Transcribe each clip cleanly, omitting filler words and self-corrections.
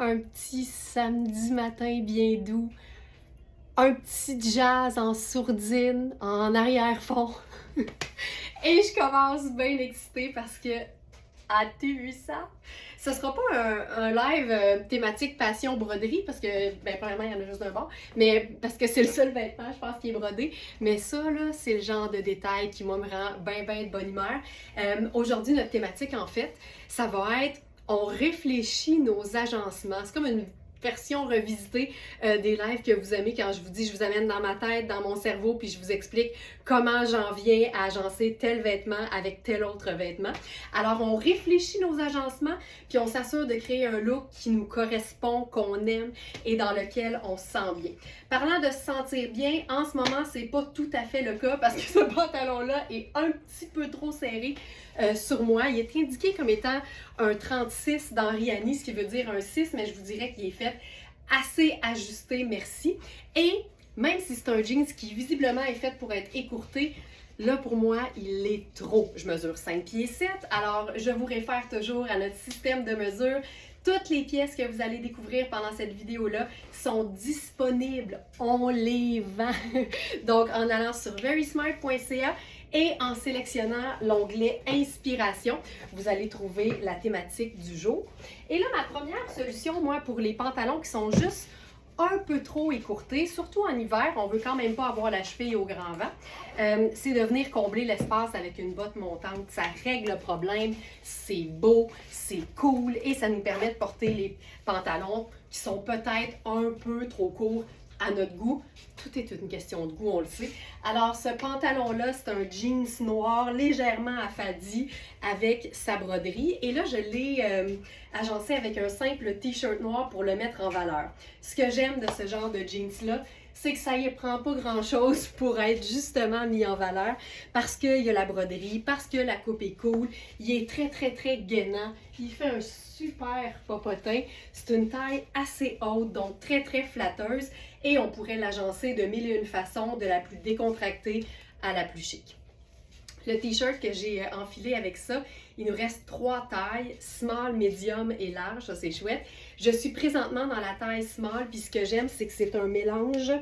un petit samedi matin bien doux, un petit jazz en sourdine, en arrière-fond. Et je commence bien excitée parce que, as-tu vu ça? Ce sera pas un live thématique passion broderie parce que, ben, premièrement, il y en a juste d'un bord, mais parce que c'est le seul vêtement, je pense, qui est brodé. Mais ça, là, c'est le genre de détail qui, moi, me rend bien de bonne humeur. Aujourd'hui, notre thématique, en fait, ça va être on réfléchit nos agencements. C'est comme une version revisitée des lives que vous aimez quand je vous dis je vous amène dans ma tête, dans mon cerveau, puis je vous explique comment j'en viens à agencer tel vêtement avec tel autre vêtement. Alors on réfléchit nos agencements, puis on s'assure de créer un look qui nous correspond, qu'on aime et dans lequel on se sent bien. Parlant de se sentir bien, en ce moment c'est pas tout à fait le cas parce que ce pantalon-là est un petit peu trop serré sur moi. Il est indiqué comme étant un 36 dans Rihanni, ce qui veut dire un 6, mais je vous dirais qu'il est fait assez ajusté, merci. Et même si c'est un jeans qui visiblement est fait pour être écourté, là pour moi, il est trop. Je mesure 5 pieds 7, alors je vous réfère toujours à notre système de mesure. Toutes les pièces que vous allez découvrir pendant cette vidéo-là sont disponibles. On les vend. Donc, en allant sur verysmart.ca et en sélectionnant l'onglet Inspiration, vous allez trouver la thématique du jour. Et là, ma première solution, moi, pour les pantalons qui sont juste un peu trop écourtés, surtout en hiver, on veut quand même pas avoir la cheville au grand vent, c'est de venir combler l'espace avec une botte montante. Ça règle le problème, c'est beau, c'est cool et ça nous permet de porter les pantalons qui sont peut-être un peu trop courts à notre goût. Tout est une question de goût, on le sait. Alors, ce pantalon-là, c'est un jeans noir légèrement affadi avec sa broderie. Et là, je l'ai agencé avec un simple t-shirt noir pour le mettre en valeur. Ce que j'aime de ce genre de jeans-là, c'est que ça y prend pas grand-chose pour être justement mis en valeur parce qu'il y a la broderie, parce que la coupe est cool, il est très gainant, il fait un super popotin. C'est une taille assez haute, donc très flatteuse et on pourrait l'agencer de mille et une façons, de la plus décontractée à la plus chic. Le t-shirt que j'ai enfilé avec ça, il nous reste 3 tailles, small, medium et large, ça c'est chouette. Je suis présentement dans la taille small, puis ce que j'aime, c'est que c'est un mélange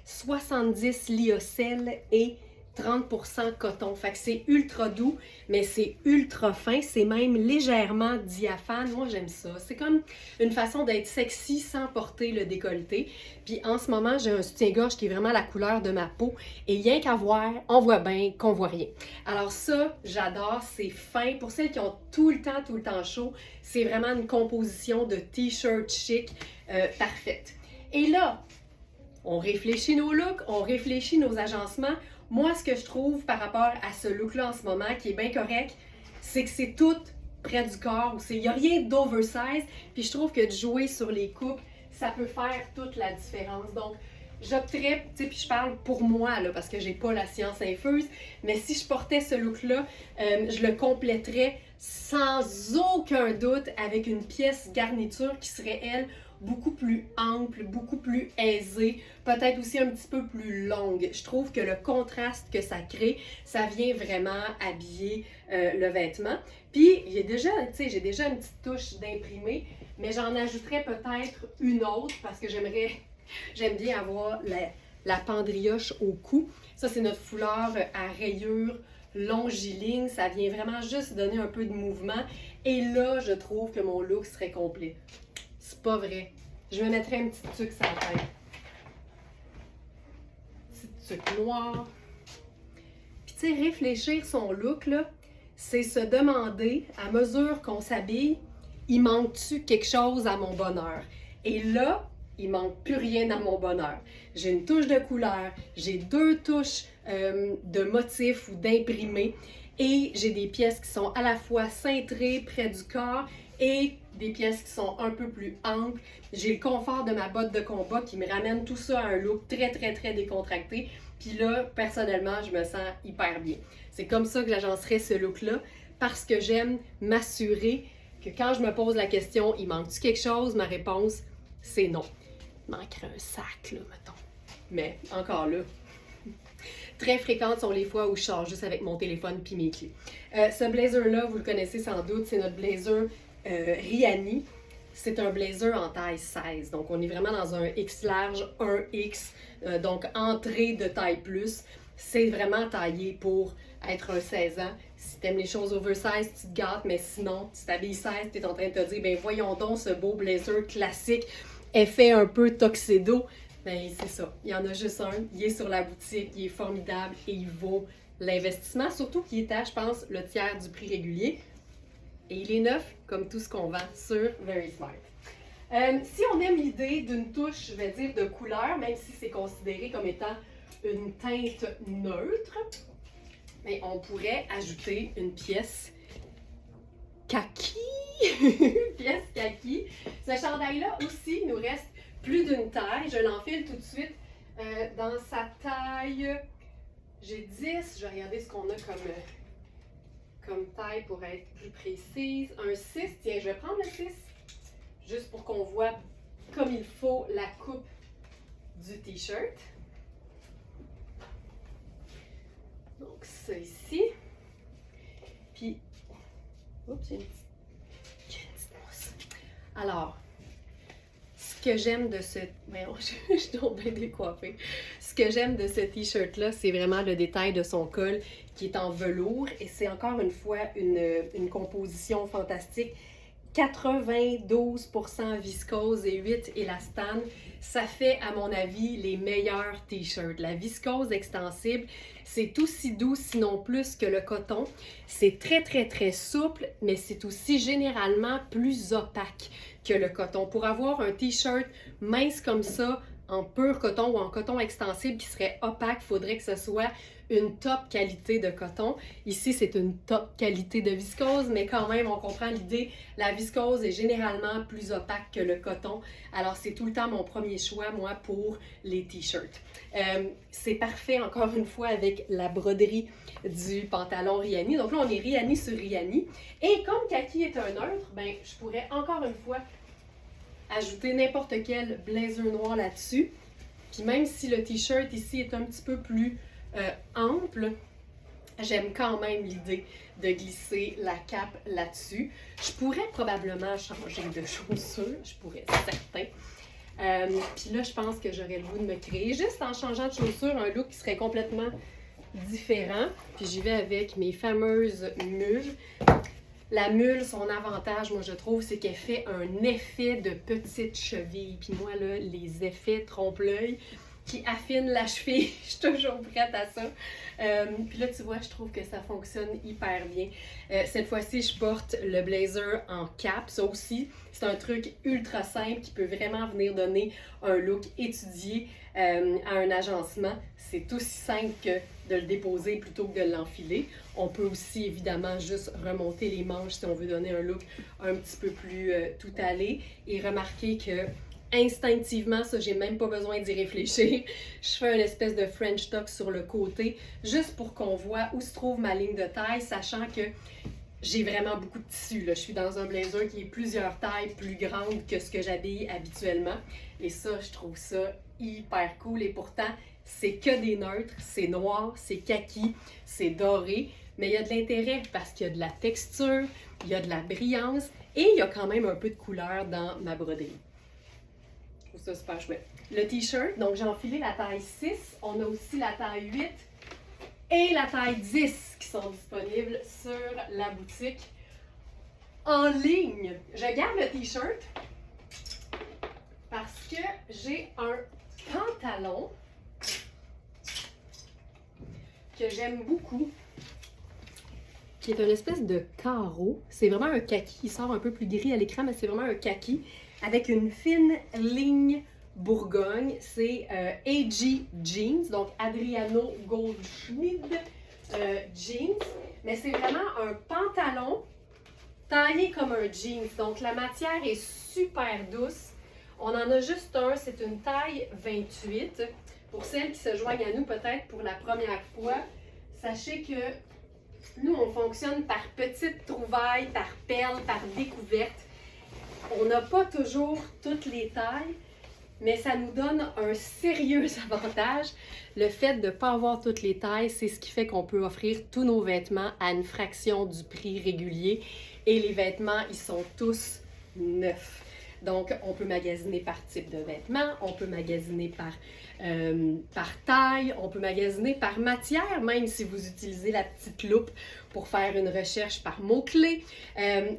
70 lyocell et 30% coton. Fait que c'est ultra doux, mais c'est ultra fin, c'est même légèrement diaphane. Moi, j'aime ça. C'est comme une façon d'être sexy sans porter le décolleté. Puis en ce moment, j'ai un soutien-gorge qui est vraiment la couleur de ma peau. Et rien qu'à voir, on voit bien qu'on voit rien. Alors ça, j'adore, c'est fin. Pour celles qui ont tout le temps chaud, c'est vraiment une composition de t-shirt chic parfaite. Et là, on réfléchit nos looks, on réfléchit nos agencements. Moi, ce que je trouve par rapport à ce look-là en ce moment, qui est bien correct, c'est que c'est tout près du corps. Il n'y a rien d'oversize. Puis je trouve que de jouer sur les coupes, ça peut faire toute la différence. Donc, j'opterais, tu sais, puis je parle pour moi, là, parce que j'ai pas la science infuse, mais si je portais ce look-là, je le compléterais sans aucun doute avec une pièce garniture qui serait, elle, beaucoup plus ample, beaucoup plus aisée, peut-être aussi un petit peu plus longue. Je trouve que le contraste que ça crée, ça vient vraiment habiller le vêtement. Puis, j'ai déjà une petite touche d'imprimé, mais j'en ajouterais peut-être une autre parce que j'aime bien avoir la pendrioche au cou. Ça, c'est notre foulard à rayures longiligne. Ça vient vraiment juste donner un peu de mouvement. Et là, je trouve que mon look serait complet. C'est pas vrai. Je me mettrais une petite tuque sur la tête. Petite tuque noire. Puis tu sais, réfléchir son look, là, c'est se demander, à mesure qu'on s'habille, il manque-tu quelque chose à mon bonheur? Et là, il manque plus rien à mon bonheur. J'ai une touche de couleur, j'ai 2 touches de motifs ou d'imprimés et j'ai des pièces qui sont à la fois cintrées près du corps et des pièces qui sont un peu plus amples. J'ai le confort de ma botte de combat qui me ramène tout ça à un look très décontracté. Puis là, personnellement, je me sens hyper bien. C'est comme ça que j'agencerais ce look-là parce que j'aime m'assurer que quand je me pose la question, il manque-tu quelque chose? Ma réponse, c'est non. Il manquerait un sac, là, mettons. Mais encore là, très fréquentes sont les fois où je sors juste avec mon téléphone puis mes clés. Ce blazer-là, vous le connaissez sans doute, c'est notre blazer Rihanni. c'est un blazer en taille 16. Donc, on est vraiment dans un X large, un X, donc entrée de taille plus. C'est vraiment taillé pour être un 16 ans. Si t'aimes les choses oversize, tu te gâtes, mais sinon, tu t'habilles 16, t'es en train de te dire, ben voyons donc ce beau blazer classique, effet un peu tuxedo. Ben c'est ça, il y en a juste un, il est sur la boutique, il est formidable et il vaut l'investissement, surtout qu'il est à, je pense, le tiers du prix régulier. Et il est neuf, comme tout ce qu'on vend sur Very Smart. Si on aime l'idée d'une touche, je vais dire, de couleur, même si c'est considéré comme étant une teinte neutre, mais on pourrait ajouter une pièce kaki. Une pièce kaki. Ce chandail-là aussi nous reste plus d'une taille. Je l'enfile tout de suite dans sa taille. J'ai 10. Je vais regarder ce qu'on a comme taille pour être plus précise. Un 6. Tiens, je vais prendre le 6 juste pour qu'on voit comme il faut la coupe du t-shirt. Donc ça ici. Puis, oups, j'ai une petite mousse. Alors, ce que j'aime de ce... Voyons, je suis donc bien décoiffée. Ce que j'aime de ce t-shirt-là, c'est vraiment le détail de son col qui est en velours. Et c'est encore une fois une composition fantastique. 92% viscose et 8% élastane. Ça fait, à mon avis, les meilleurs t-shirts. La viscose extensible, c'est aussi doux, sinon plus que le coton. C'est très, très, très souple, mais c'est aussi généralement plus opaque que le coton. Pour avoir un t-shirt mince comme ça, en pur coton ou en coton extensible qui serait opaque, il faudrait que ce soit une top qualité de coton. Ici, c'est une top qualité de viscose, mais quand même, on comprend l'idée. La viscose est généralement plus opaque que le coton. Alors, c'est tout le temps mon premier choix, moi, pour les t-shirts. C'est parfait, encore une fois, avec la broderie du pantalon Riani. Donc là, on est Riani sur Riani. Et comme kaki est un neutre, ben, je pourrais encore une fois ajouter n'importe quel blazer noir là-dessus. Puis même si le t-shirt ici est un petit peu plus ample, j'aime quand même l'idée de glisser la cape là-dessus. Je pourrais probablement changer de chaussures, je pourrais, certain. Puis là, je pense que j'aurais le goût de me créer, juste en changeant de chaussures, un look qui serait complètement différent. Puis j'y vais avec mes fameuses mules. La mule, son avantage, moi je trouve, c'est qu'elle fait un effet de petite cheville. Puis moi, là, les effets trompe-l'œil qui affinent la cheville, je suis toujours prête à ça. Puis là, tu vois, je trouve que ça fonctionne hyper bien. Cette fois-ci, je porte le blazer en cap. Ça aussi, c'est un truc ultra simple qui peut vraiment venir donner un look étudié à un agencement. C'est aussi simple que de le déposer plutôt que de l'enfiler. On peut aussi évidemment juste remonter les manches si on veut donner un look un petit peu plus tout allé. Et remarquez que instinctivement, ça, j'ai même pas besoin d'y réfléchir. Je fais une espèce de French tuck sur le côté, juste pour qu'on voit où se trouve ma ligne de taille, sachant que j'ai vraiment beaucoup de tissu. Là. Je suis dans un blazer qui est plusieurs tailles plus grande que ce que j'habille habituellement. Et ça, je trouve ça hyper cool. Et pourtant, c'est que des neutres, c'est noir, c'est kaki, c'est doré. Mais il y a de l'intérêt parce qu'il y a de la texture, il y a de la brillance et il y a quand même un peu de couleur dans ma broderie. Je trouve ça super chouette. Le t-shirt, donc j'ai enfilé la taille 6. On a aussi la taille 8 et la taille 10 qui sont disponibles sur la boutique en ligne. Je garde le t-shirt parce que j'ai un pantalon que j'aime beaucoup, qui est une espèce de carreau. C'est vraiment un kaki, il sort un peu plus gris à l'écran, mais c'est vraiment un kaki avec une fine ligne Bourgogne. C'est AG Jeans, donc Adriano Goldschmied Jeans. Mais c'est vraiment un pantalon taillé comme un jeans. Donc la matière est super douce. On en a juste un, c'est une taille 28. Pour celles qui se joignent à nous peut-être pour la première fois, sachez que nous, on fonctionne par petites trouvailles, par perles, par découvertes. On n'a pas toujours toutes les tailles, mais ça nous donne un sérieux avantage. Le fait de ne pas avoir toutes les tailles, c'est ce qui fait qu'on peut offrir tous nos vêtements à une fraction du prix régulier. Et les vêtements, ils sont tous neufs. Donc, on peut magasiner par type de vêtements, on peut magasiner par taille, on peut magasiner par matière, même si vous utilisez la petite loupe pour faire une recherche par mots-clés,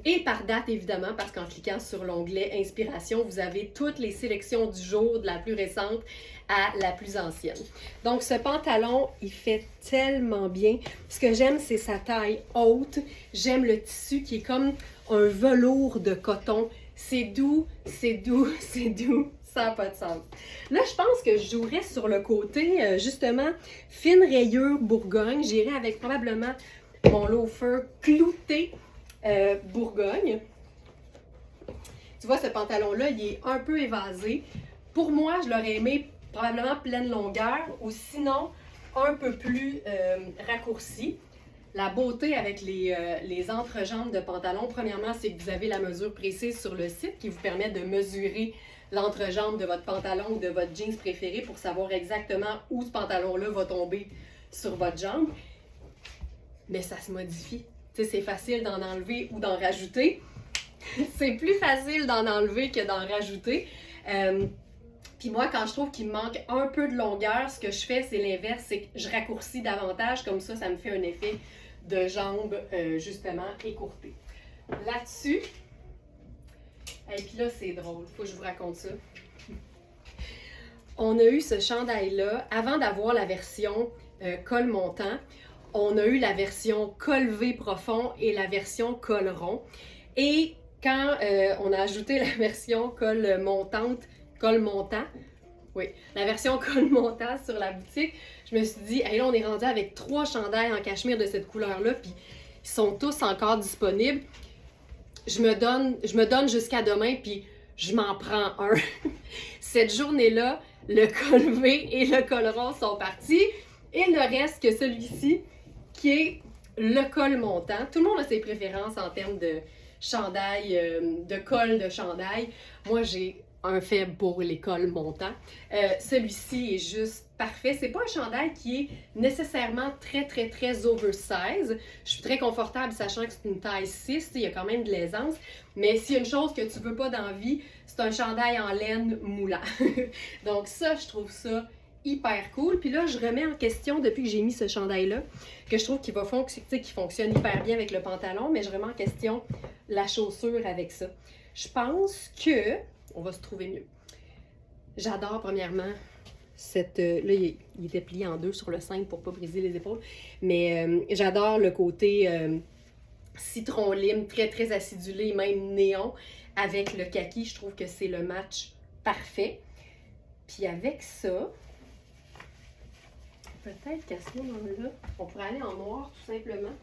et par date évidemment, parce qu'en cliquant sur l'onglet Inspiration, vous avez toutes les sélections du jour, de la plus récente à la plus ancienne. Donc ce pantalon, il fait tellement bien. Ce que j'aime, c'est sa taille haute. J'aime le tissu qui est comme un velours de coton. C'est doux, c'est doux, c'est doux. Ça n'a pas de sens. Là, je pense que je jouerais sur le côté, justement, fine rayure Bourgogne. J'irais avec probablement mon loafer clouté Bourgogne. Tu vois, ce pantalon-là, il est un peu évasé. Pour moi, je l'aurais aimé probablement pleine longueur ou sinon un peu plus raccourci. La beauté avec les entrejambes de pantalon, premièrement, c'est que vous avez la mesure précise sur le site qui vous permet de mesurer l'entrejambe de votre pantalon ou de votre jeans préféré pour savoir exactement où ce pantalon-là va tomber sur votre jambe. Mais ça se modifie. Tu sais, c'est facile d'en enlever ou d'en rajouter. C'est plus facile d'en enlever que d'en rajouter. Puis moi, quand je trouve qu'il me manque un peu de longueur, ce que je fais, c'est l'inverse, c'est que je raccourcis davantage, comme ça me fait un effet de jambe, justement, écourtée. Là-dessus, et puis là, c'est drôle, faut que je vous raconte ça. On a eu ce chandail-là, avant d'avoir la version col montant, on a eu la version col V profond et la version col rond. Et quand on a ajouté la version col montant, oui, la version col montant sur la boutique, je me suis dit, hey, là, on est rendu avec 3 chandails en cachemire de cette couleur-là, puis ils sont tous encore disponibles. Je me donne jusqu'à demain, puis je m'en prends un. Cette journée-là, le col V et le col rond sont partis. Il ne reste que celui-ci, qui est le col montant. Tout le monde a ses préférences en termes de chandail, de col de chandail. Moi, j'ai un faible pour les cols montants. Celui-ci est juste parfait. C'est pas un chandail qui est nécessairement très oversize. Je suis très confortable sachant que c'est une taille 6, il y a quand même de l'aisance. Mais s'il y a une chose que tu veux pas dans la vie, c'est un chandail en laine moulant. Donc ça, je trouve ça hyper cool. Puis là, je remets en question, depuis que j'ai mis ce chandail-là, que je trouve qu'il va qui fonctionne hyper bien avec le pantalon, mais je remets en question la chaussure avec ça. Je pense que on va se trouver mieux. J'adore, premièrement, là, il était plié en deux sur le cintre pour pas briser les épaules, mais j'adore le côté citron lime, très acidulé, même néon, avec le kaki. Je trouve que c'est le match parfait. Puis avec ça, peut-être qu'à ce moment-là, on pourrait aller en noir, tout simplement.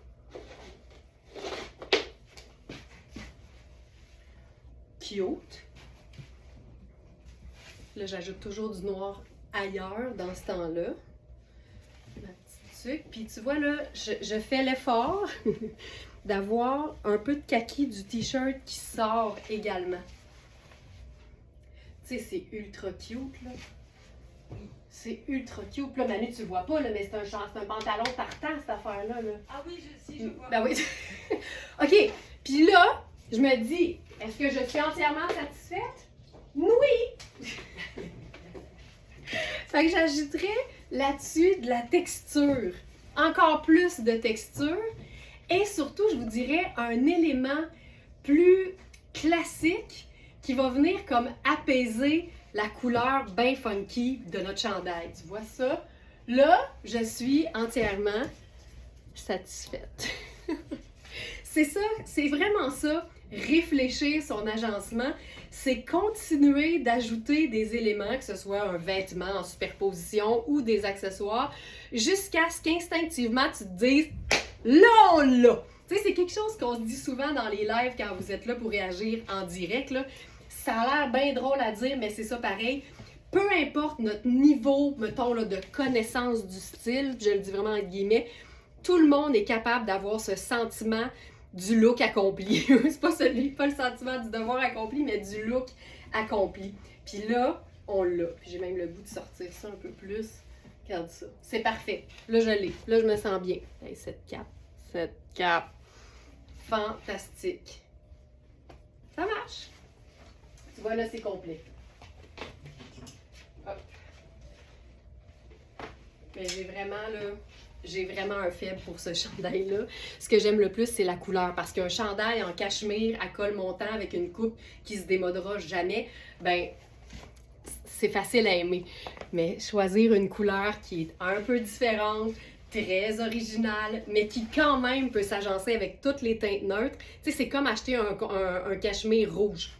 Cute. Là, j'ajoute toujours du noir ailleurs dans ce temps-là. Ma petite tuque. Puis tu vois, là, je fais l'effort d'avoir un peu de kaki du t-shirt qui sort également. Tu sais, c'est ultra cute, là. C'est ultra cute. Puis là, Manu, tu le vois pas, là, mais c'est un pantalon partant, cette affaire-là. Là. Ah oui, je vois. Ben oui. OK. Puis là, je me dis, est-ce que je suis entièrement satisfaite? Oui! Fait que j'ajouterais là-dessus de la texture. Encore plus de texture. Et surtout, je vous dirais un élément plus classique qui va venir comme apaiser la couleur bien funky de notre chandail. Tu vois ça? Là, je suis entièrement satisfaite. C'est ça, c'est vraiment ça. Réfléchir son agencement, c'est continuer d'ajouter des éléments, que ce soit un vêtement en superposition ou des accessoires, jusqu'à ce qu'instinctivement tu te dises « là, on l'a ». Tu sais, c'est quelque chose qu'on se dit souvent dans les lives quand vous êtes là pour réagir en direct, là. Ça a l'air bien drôle à dire, mais c'est ça pareil. Peu importe notre niveau, mettons, là, de connaissance du style, je le dis vraiment entre guillemets, tout le monde est capable d'avoir ce sentiment du look accompli. C'est pas le sentiment du devoir accompli, mais du look accompli. Puis là, on l'a. Puis j'ai même le goût de sortir ça un peu plus. Regarde ça. C'est parfait. Là, je l'ai. Là, je me sens bien. Hey, cette cape. Fantastique. Ça marche. Tu vois, là, c'est complet. Hop. Mais j'ai vraiment un faible pour ce chandail-là. Ce que j'aime le plus, c'est la couleur. Parce qu'un chandail en cachemire à col montant avec une coupe qui se démodera jamais, ben, c'est facile à aimer. Mais choisir une couleur qui est un peu différente, très originale, mais qui quand même peut s'agencer avec toutes les teintes neutres. Tu sais, c'est comme acheter un cachemire rouge.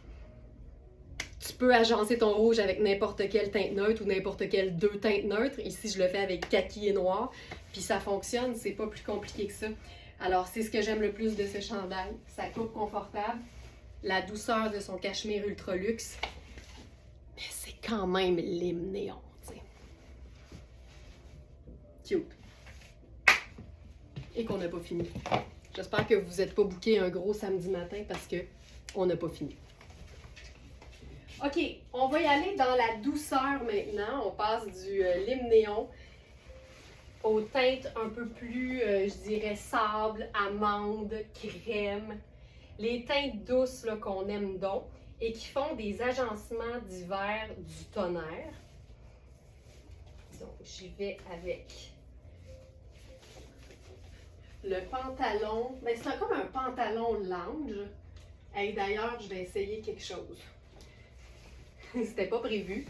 Tu peux agencer ton rouge avec n'importe quelle teinte neutre ou n'importe quelle deux teintes neutres. Ici, je le fais avec kaki et noir. Puis ça fonctionne, c'est pas plus compliqué que ça. Alors, c'est ce que j'aime le plus de ce chandail. Sa coupe confortable, la douceur de son cachemire ultra luxe. Mais c'est quand même l'hymne néon, tu sais. Cute. Et qu'on n'a pas fini. J'espère que vous n'êtes pas booké un gros samedi matin parce que on n'a pas fini. OK, on va y aller dans la douceur maintenant. On passe du lime néon aux teintes un peu plus, je dirais, sable, amande, crème. Les teintes douces qu'on aime donc et qui font des agencements d'hiver du tonnerre. Donc, j'y vais avec le pantalon. Ben, c'est comme un pantalon lounge. Et d'ailleurs, je vais essayer quelque chose. C'était pas prévu,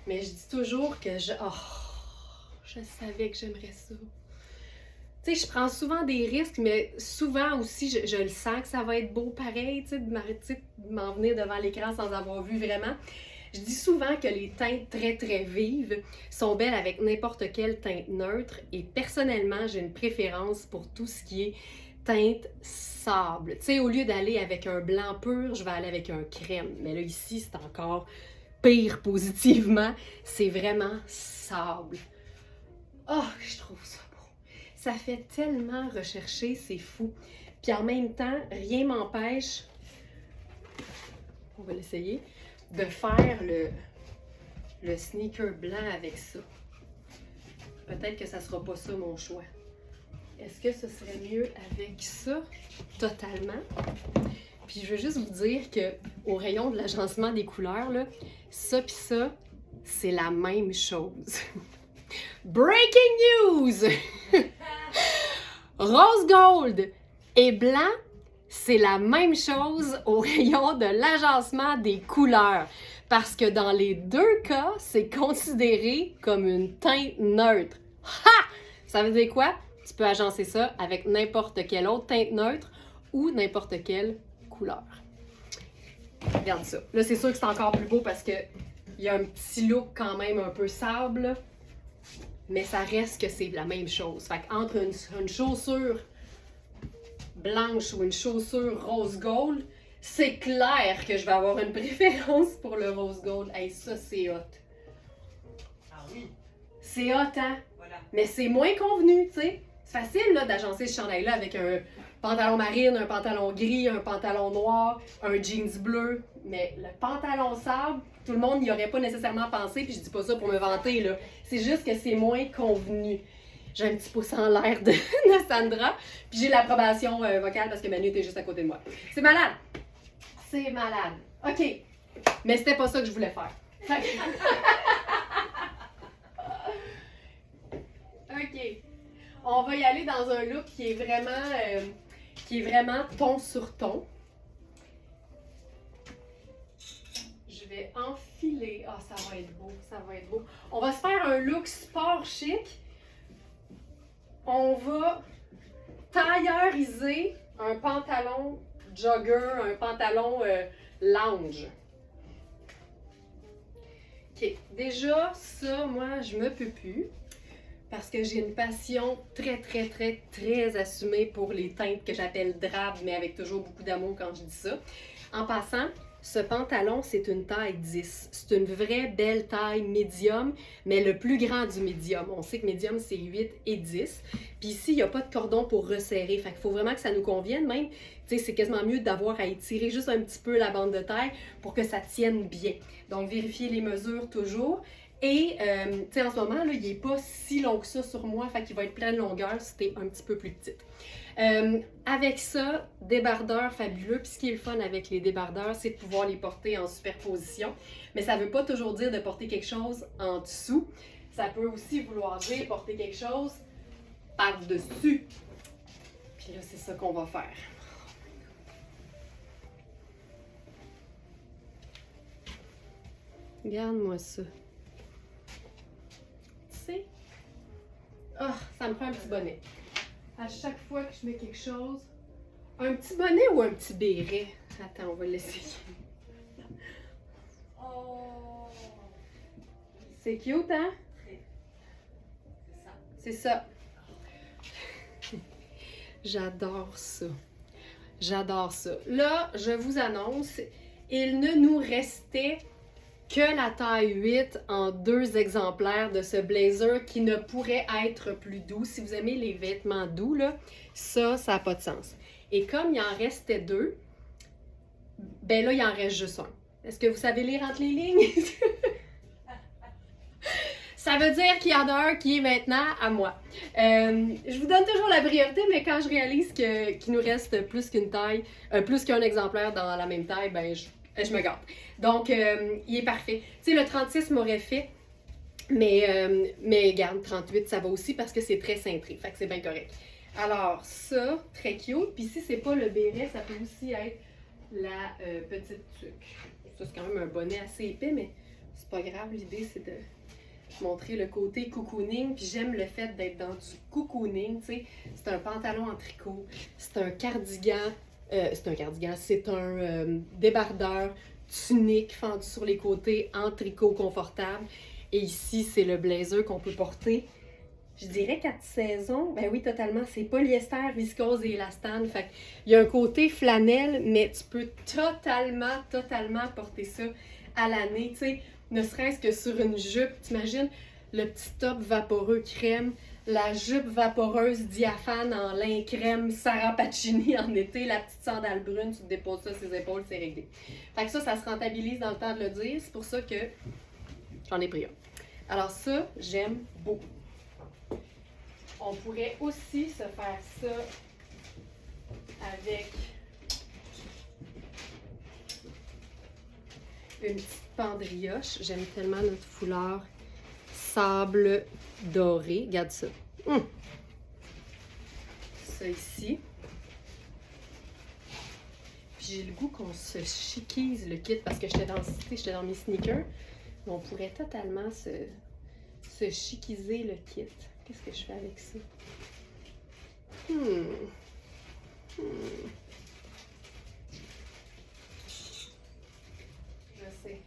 mais je dis toujours que je savais que j'aimerais ça. Tu sais, je prends souvent des risques, mais souvent aussi, je le sens que ça va être beau pareil, tu sais, de m'en venir devant l'écran sans avoir vu vraiment. Je dis souvent que les teintes très très vives sont belles avec n'importe quelle teinte neutre et personnellement, j'ai une préférence pour tout ce qui est teinte sable. Tu sais, au lieu d'aller avec un blanc pur, je vais aller avec un crème. Mais là, ici, c'est encore pire positivement. C'est vraiment sable. Oh, je trouve ça beau. Ça fait tellement rechercher, c'est fou. Puis en même temps, rien m'empêche, on va l'essayer, de faire le sneaker blanc avec ça. Peut-être que ça sera pas ça mon choix. Est-ce que ce serait mieux avec ça? Totalement. Puis je veux juste vous dire que au rayon de l'agencement des couleurs, là, ça pis ça, c'est la même chose. Breaking news! Rose gold et blanc, c'est la même chose au rayon de l'agencement des couleurs. Parce que dans les deux cas, c'est considéré comme une teinte neutre. Ha! Ça veut dire quoi? Tu peux agencer ça avec n'importe quelle autre teinte neutre ou n'importe quelle couleur. Regarde ça. Là, c'est sûr que c'est encore plus beau parce que il y a un petit look quand même un peu sable, mais ça reste que c'est la même chose. Fait qu'entre une chaussure blanche ou une chaussure rose gold, c'est clair que je vais avoir une préférence pour le rose gold. Hey, ça, c'est hot. Ah oui. C'est hot, hein? Voilà. Mais c'est moins convenu, tu sais. C'est facile, là, d'agencer ce chandail-là avec un pantalon marine, un pantalon gris, un pantalon noir, un jeans bleu. Mais le pantalon sable, tout le monde n'y aurait pas nécessairement pensé, puis je dis pas ça pour me vanter, là. C'est juste que c'est moins convenu. J'ai un petit pouce en l'air de Sandra, puis j'ai l'approbation vocale parce que Manu était juste à côté de moi. C'est malade! C'est malade. OK. Mais c'était pas ça que je voulais faire. OK. On va y aller dans un look qui est vraiment ton sur ton. Je vais enfiler. Ah, ça va être beau, ça va être beau. On va se faire un look sport chic. On va tailleuriser un pantalon jogger, un pantalon lounge. OK. Déjà, ça, moi, je me peux plus. Parce que j'ai une passion très, très, très, très assumée pour les teintes que j'appelle drab, mais avec toujours beaucoup d'amour quand je dis ça. En passant, ce pantalon, c'est une taille 10. C'est une vraie belle taille médium, mais le plus grand du médium. On sait que médium, c'est 8 et 10. Puis ici, il n'y a pas de cordon pour resserrer. Fait qu'il faut vraiment que ça nous convienne. Même, tu sais, c'est quasiment mieux d'avoir à étirer juste un petit peu la bande de taille pour que ça tienne bien. Donc, vérifiez les mesures toujours. Et, tu sais, en ce moment, là, il n'est pas si long que ça sur moi, fait qu'il va être plein de longueur si t'es un petit peu plus petite. Avec ça, débardeur fabuleux. Puis ce qui est le fun avec les débardeurs, c'est de pouvoir les porter en superposition. Mais ça ne veut pas toujours dire de porter quelque chose en dessous. Ça peut aussi vouloir dire porter quelque chose par-dessus. Puis là, c'est ça qu'on va faire. Regarde-moi ça. Tu sais? Ah, ça me prend un petit bonnet. À chaque fois que je mets quelque chose, un petit bonnet ou un petit béret? Attends, on va l'essayer. Oh! C'est cute, hein? C'est ça. C'est ça. J'adore ça. J'adore ça. Là, je vous annonce, il ne nous restait que la taille 8 en 2 exemplaires de ce blazer qui ne pourrait être plus doux. Si vous aimez les vêtements doux, là, ça n'a pas de sens. Et comme il en restait 2, ben là, il en reste juste un. Est-ce que vous savez lire entre les lignes? Ça veut dire qu'il y en a un qui est maintenant à moi. Je vous donne toujours la priorité, mais quand je réalise qu'il nous reste plus qu'une taille, plus qu'un exemplaire dans la même taille, ben je me garde. Donc, il est parfait. Tu sais, le 36 m'aurait fait, mais garde, 38, ça va aussi parce que c'est très cintré. Fait que c'est bien correct. Alors, ça, très cute. Puis si c'est pas le béret, ça peut aussi être la petite tuque. Ça, c'est quand même un bonnet assez épais, mais c'est pas grave. L'idée, c'est de montrer le côté cocooning. Puis j'aime le fait d'être dans du cocooning, tu sais. C'est un pantalon en tricot, c'est un cardigan. C'est un débardeur tunique fendu sur les côtés en tricot confortable. Et ici, c'est le blazer qu'on peut porter. Je dirais 4 saisons. Ben oui, totalement. C'est polyester, viscose et élastane. Fait qu'il y a un côté flanelle, mais tu peux totalement porter ça à l'année. Tu sais, ne serait-ce que sur une jupe. T'imagines le petit top vaporeux crème, la jupe vaporeuse diaphane en lin crème, Sarah Pacini en été, la petite sandale brune, tu te déposes ça sur ses épaules, c'est réglé. Fait que ça se rentabilise dans le temps de le dire. C'est pour ça que j'en ai pris un. Alors ça, j'aime beaucoup. On pourrait aussi se faire ça avec une petite pendrioche. J'aime tellement notre foulard sable doré. Regarde ça. Ça ici. Puis j'ai le goût qu'on se chiquise le kit parce que j'étais dans mes sneakers. Mais on pourrait totalement se chiquiser le kit. Qu'est-ce que je fais avec ça? Je sais.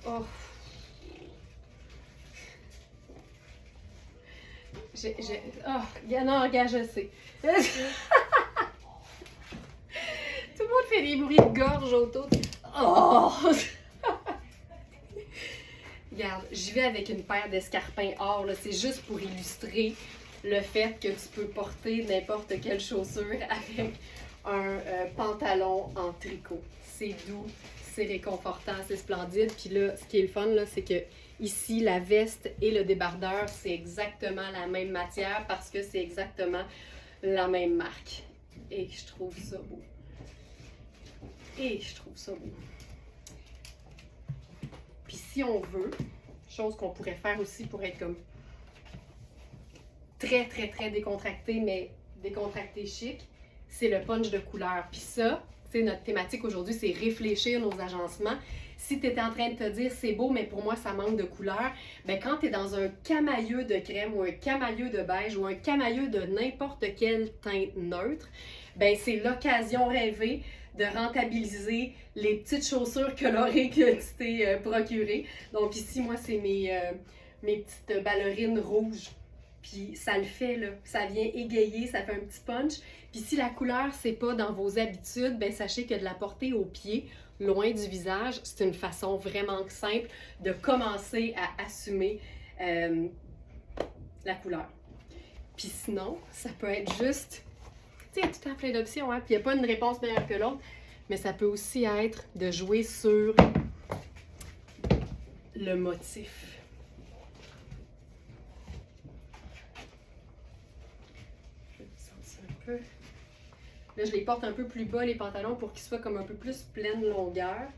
Oh! Non, regarde, je sais. Tout le monde fait des bruits de gorge autour. Oh! Regarde, j'y vais avec une paire d'escarpins or. C'est juste pour illustrer le fait que tu peux porter n'importe quelle chaussure avec un pantalon en tricot. C'est doux, c'est réconfortant, c'est splendide. Puis là, ce qui est le fun, là, c'est que ici, la veste et le débardeur, c'est exactement la même matière parce que c'est exactement la même marque. Et je trouve ça beau. Puis si on veut, chose qu'on pourrait faire aussi pour être comme très décontracté, mais décontracté chic, c'est le punch de couleur. Puis ça, c'est notre thématique aujourd'hui, c'est réfléchir nos agencements. Si tu étais en train de te dire c'est beau, mais pour moi ça manque de couleur, ben quand tu es dans un camailleux de crème ou un camailleux de beige ou un camailleux de n'importe quelle teinte neutre, ben c'est l'occasion rêvée de rentabiliser les petites chaussures colorées que tu t'es procurées. Donc ici, moi, c'est mes petites ballerines rouges. Puis ça le fait, là. Ça vient égayer, ça fait un petit punch. Puis si la couleur, c'est pas dans vos habitudes, ben sachez que de la porter au pied, loin du visage, c'est une façon vraiment simple de commencer à assumer la couleur. Puis sinon, ça peut être juste... Tu sais, il y a tout le temps plein d'options, hein? Puis il n'y a pas une réponse meilleure que l'autre, mais ça peut aussi être de jouer sur le motif. Je vais descendre un peu. Là, je les porte un peu plus bas, les pantalons, pour qu'ils soient comme un peu plus pleine longueur.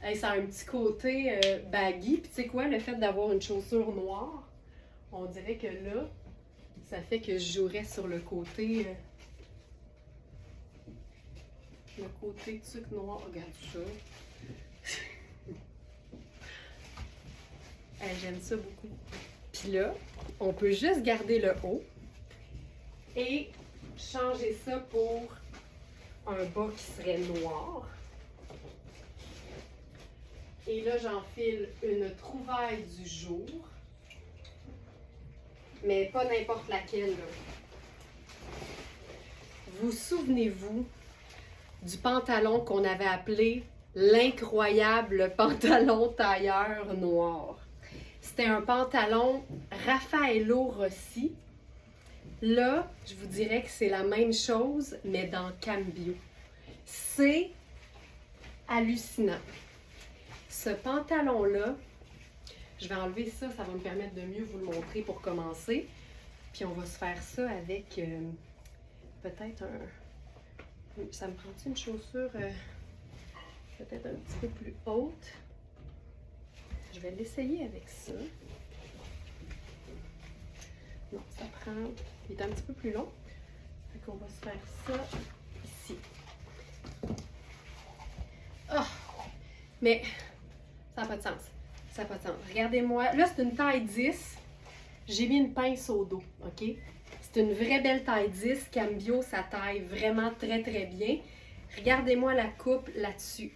Hey, ça a un petit côté baggy. Puis tu sais quoi, le fait d'avoir une chaussure noire, on dirait que là, ça fait que je jouerais sur le côté tuque noir. Regarde ça. Hey, j'aime ça beaucoup. Puis là, on peut juste garder le haut et changer ça pour un bas qui serait noir. Et là, j'enfile une trouvaille du jour. Mais pas n'importe laquelle, là. Vous souvenez-vous du pantalon qu'on avait appelé l'incroyable pantalon tailleur noir? C'était un pantalon Raffaello Rossi. Là, je vous dirais que c'est la même chose, mais dans Cambio. C'est hallucinant. Ce pantalon-là, je vais enlever ça, ça va me permettre de mieux vous le montrer pour commencer. Puis on va se faire ça avec peut-être un... Ça me prend-tu une chaussure peut-être un petit peu plus haute? Je vais l'essayer avec ça. Non, ça prend... Il est un petit peu plus long. Fait qu'on va se faire ça ici. Oh! Mais ça n'a pas de sens. Ça n'a pas de sens. Regardez-moi. Là, c'est une taille 10. J'ai mis une pince au dos, OK? C'est une vraie belle taille 10. Cambio, ça taille vraiment très, très bien. Regardez-moi la coupe là-dessus.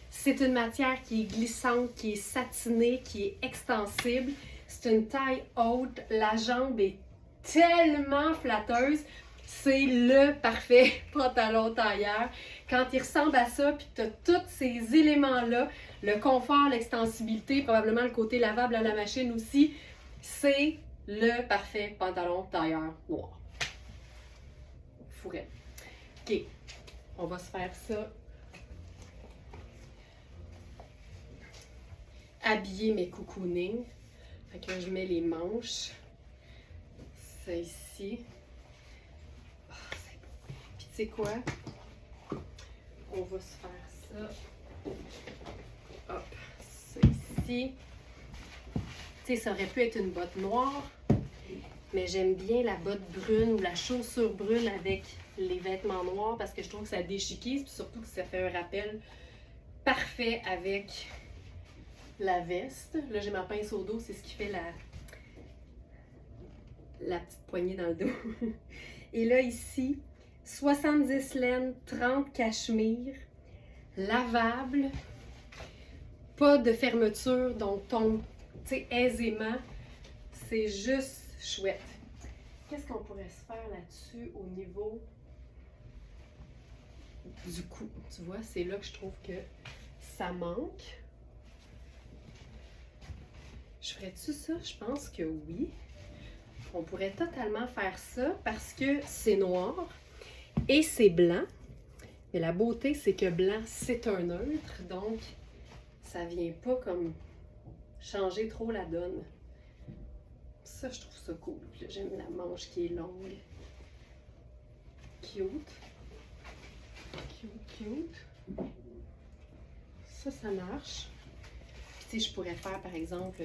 C'est une matière qui est glissante, qui est satinée, qui est extensible. C'est une taille haute. La jambe est tellement flatteuse. C'est le parfait pantalon tailleur. Quand il ressemble à ça, puis que tu as tous ces éléments-là, le confort, l'extensibilité, probablement le côté lavable à la machine aussi, c'est le parfait pantalon tailleur noir. Fourette. OK, on va se faire ça. Habiller mes cocooning. Fait que là, je mets les manches. Ça ici. Oh, c'est beau. Puis tu sais quoi? On va se faire ça. Hop, ça ici. Tu sais, ça aurait pu être une botte noire, mais j'aime bien la botte brune ou la chaussure brune avec les vêtements noirs parce que je trouve que ça déchiquise, puis surtout que ça fait un rappel parfait avec la veste. Là, j'ai ma pince au dos, c'est ce qui fait la petite poignée dans le dos. Et là, ici, 70 laine, 30 cachemire, lavable, pas de fermeture, donc tombe aisément. C'est juste chouette. Qu'est-ce qu'on pourrait se faire là-dessus au niveau du cou? Tu vois, c'est là que je trouve que ça manque. Je ferais-tu ça? Je pense que oui. On pourrait totalement faire ça parce que c'est noir et c'est blanc. Mais la beauté, c'est que blanc, c'est un neutre. Donc, ça vient pas comme changer trop la donne. Ça, je trouve ça cool. Puis là, j'aime la manche qui est longue. Cute. Cute, cute. Ça marche. Puis, tu sais, je pourrais faire, par exemple,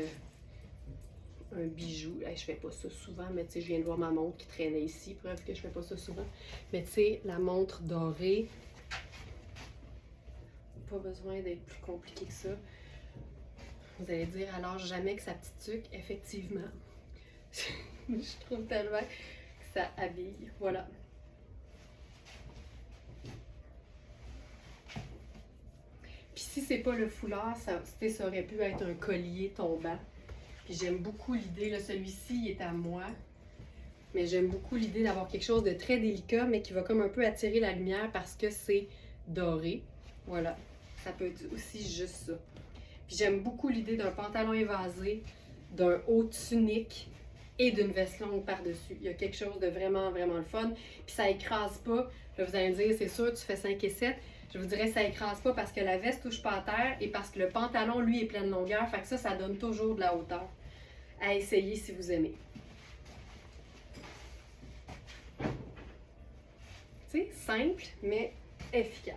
un bijou. Hey, je fais pas ça souvent, mais tu sais, je viens de voir ma montre qui traînait ici. Preuve que je fais pas ça souvent. Mais tu sais, la montre dorée, pas besoin d'être plus compliqué que ça. Vous allez dire, alors jamais que sa petite tuque, effectivement. Je trouve tellement que ça habille. Voilà. Puis si c'est pas le foulard, ça aurait pu être un collier tombant. Puis j'aime beaucoup l'idée, là, celui-ci il est à moi. Mais j'aime beaucoup l'idée d'avoir quelque chose de très délicat, mais qui va comme un peu attirer la lumière parce que c'est doré. Voilà. Ça peut être aussi juste ça. Puis j'aime beaucoup l'idée d'un pantalon évasé, d'un haut tunique et d'une veste longue par-dessus. Il y a quelque chose de vraiment, vraiment le fun. Puis ça écrase pas. Là, vous allez me dire, c'est sûr, tu fais 5 et 7. Je vous dirais ça écrase pas parce que la veste touche pas à terre et parce que le pantalon, lui, est pleine longueur. Fait que ça donne toujours de la hauteur. À essayer si vous aimez. Tu sais, simple, mais efficace.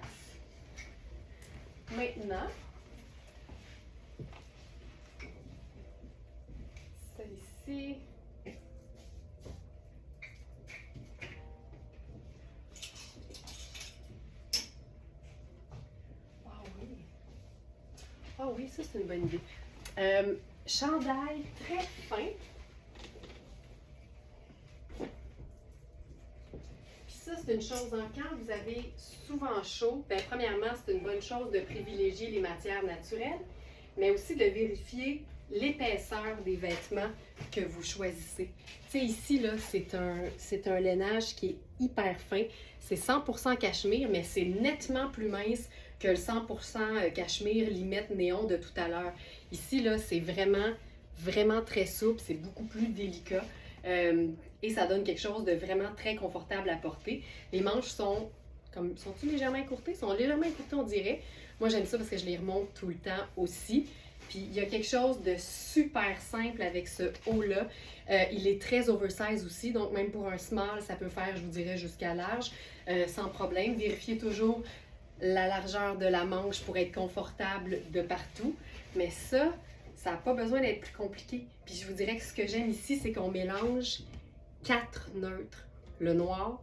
Maintenant, celle-ci. Ah oui, ça c'est une bonne idée. Chandail très fin. Puis ça, c'est une chose, quand vous avez souvent chaud, bien, premièrement, c'est une bonne chose de privilégier les matières naturelles, mais aussi de vérifier l'épaisseur des vêtements que vous choisissez. Tu sais, ici, là, c'est un lainage qui est hyper fin. C'est 100% cachemire, mais c'est nettement plus mince que le 100% cachemire limette néon de tout à l'heure. Ici, là, c'est vraiment, vraiment très souple, c'est beaucoup plus délicat. Et ça donne quelque chose de vraiment très confortable à porter. Les manches sont-ils légèrement écourtées? Sont légèrement écourtées, on dirait. Moi, j'aime ça parce que je les remonte tout le temps aussi. Puis, il y a quelque chose de super simple avec ce haut-là. Il est très oversize aussi, donc même pour un small, ça peut faire, je vous dirais, jusqu'à large, sans problème. Vérifiez toujours la largeur de la manche pour être confortable de partout. Mais ça n'a pas besoin d'être plus compliqué. Puis je vous dirais que ce que j'aime ici, c'est qu'on mélange 4 neutres. Le noir,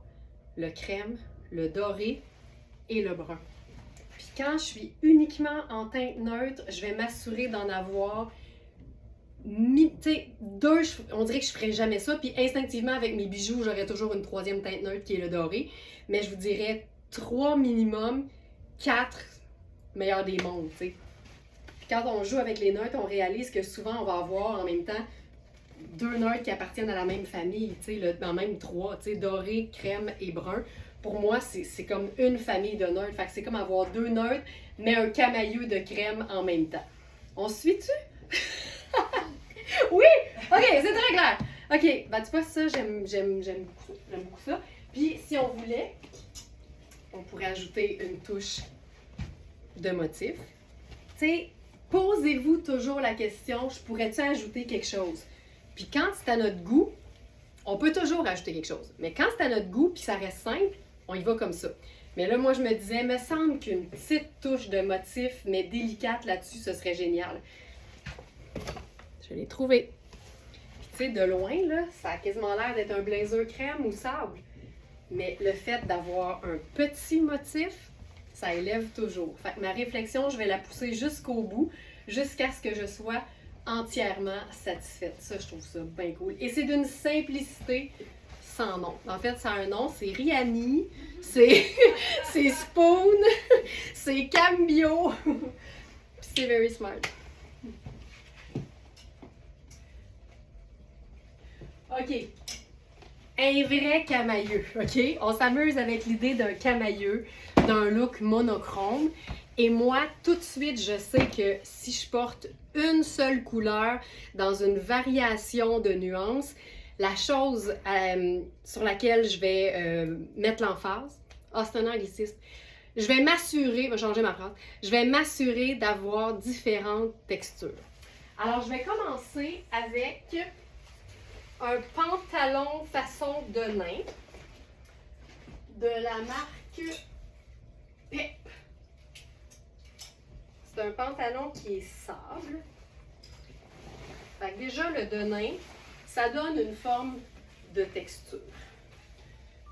le crème, le doré et le brun. Puis quand je suis uniquement en teinte neutre, je vais m'assurer d'en avoir deux, on dirait que je ne ferais jamais ça. Puis instinctivement, avec mes bijoux, j'aurais toujours une troisième teinte neutre qui est le doré. Mais je vous dirais 3 minimum, 4 meilleurs des mondes, tu sais. Puis quand on joue avec les neutres, on réalise que souvent, on va avoir en même temps 2 neutres qui appartiennent à la même famille, tu sais, même 3, tu sais, doré, crème et brun. Pour moi, c'est comme une famille de neutres. Fait que c'est comme avoir 2 neutres, mais un camailleux de crème en même temps. On se suit-tu? Oui! OK, c'est très clair. OK, ben tu vois, ça, j'aime beaucoup ça. Puis, si on voulait, on pourrait ajouter une touche de motif. Tu sais, posez-vous toujours la question, je pourrais-tu ajouter quelque chose? Puis quand c'est à notre goût, on peut toujours ajouter quelque chose. Mais quand c'est à notre goût, puis ça reste simple, on y va comme ça. Mais là, moi, je me disais, me semble qu'une petite touche de motif, mais délicate là-dessus, ce serait génial. Je l'ai trouvé. Puis tu sais, de loin, là, ça a quasiment l'air d'être un blazer crème ou sable. Mais le fait d'avoir un petit motif, ça élève toujours. Fait que ma réflexion, je vais la pousser jusqu'au bout, jusqu'à ce que je sois entièrement satisfaite. Ça, je trouve ça bien cool. Et c'est d'une simplicité sans nom. En fait, ça a un nom, c'est Rihanni, c'est Spoon, c'est Cambio. C'est very smart. OK. Un vrai camailleux, OK? On s'amuse avec l'idée d'un camailleux, d'un look monochrome. Et moi, tout de suite, je sais que si je porte une seule couleur dans une variation de nuances, la chose sur laquelle je vais mettre l'emphase, c'est un anglicisme, je vais m'assurer, je vais changer ma phrase, je vais m'assurer d'avoir différentes textures. Alors, je vais commencer avec un pantalon façon de nain de la marque Pep. C'est un pantalon qui est sable. Fait que déjà, le de nain, ça donne une forme de texture.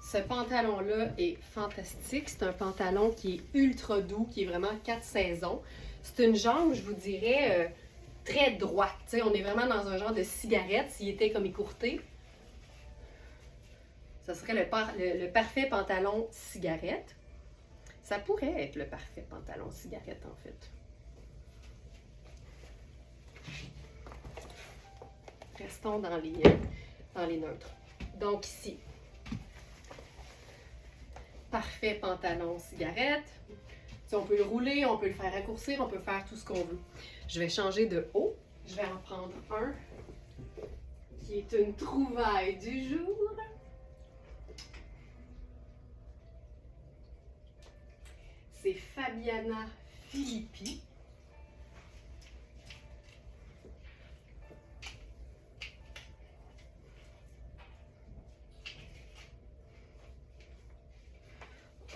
Ce pantalon-là est fantastique. C'est un pantalon qui est ultra doux, qui est vraiment 4 saisons. C'est une jambe, je vous dirais, très droite. T'sais, on est vraiment dans un genre de cigarette. S'il était comme écourté, ça serait le parfait pantalon cigarette. Ça pourrait être le parfait pantalon cigarette, en fait. Restons dans les neutres. Donc ici, parfait pantalon cigarette. Si on peut le rouler, on peut le faire raccourcir, on peut faire tout ce qu'on veut. Je vais changer de haut. Je vais en prendre un qui est une trouvaille du jour. c'est Fabiana Filippi.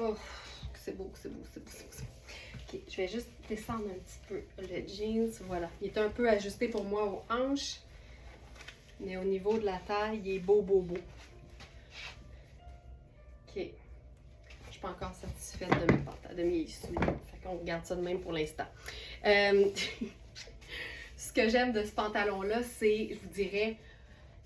Oh, c'est beau, c'est beau, c'est beau, c'est beau, c'est beau. Ok, je vais juste descendre un petit peu le jeans. Voilà, il est un peu ajusté pour moi aux hanches. Mais au niveau de la taille, il est beau, beau, beau. Ok. Je suis pas encore satisfaite de mes pantalons, de mes souliers. Fait qu'on regarde ça de même pour l'instant. Ce que j'aime de ce pantalon-là, c'est, je vous dirais,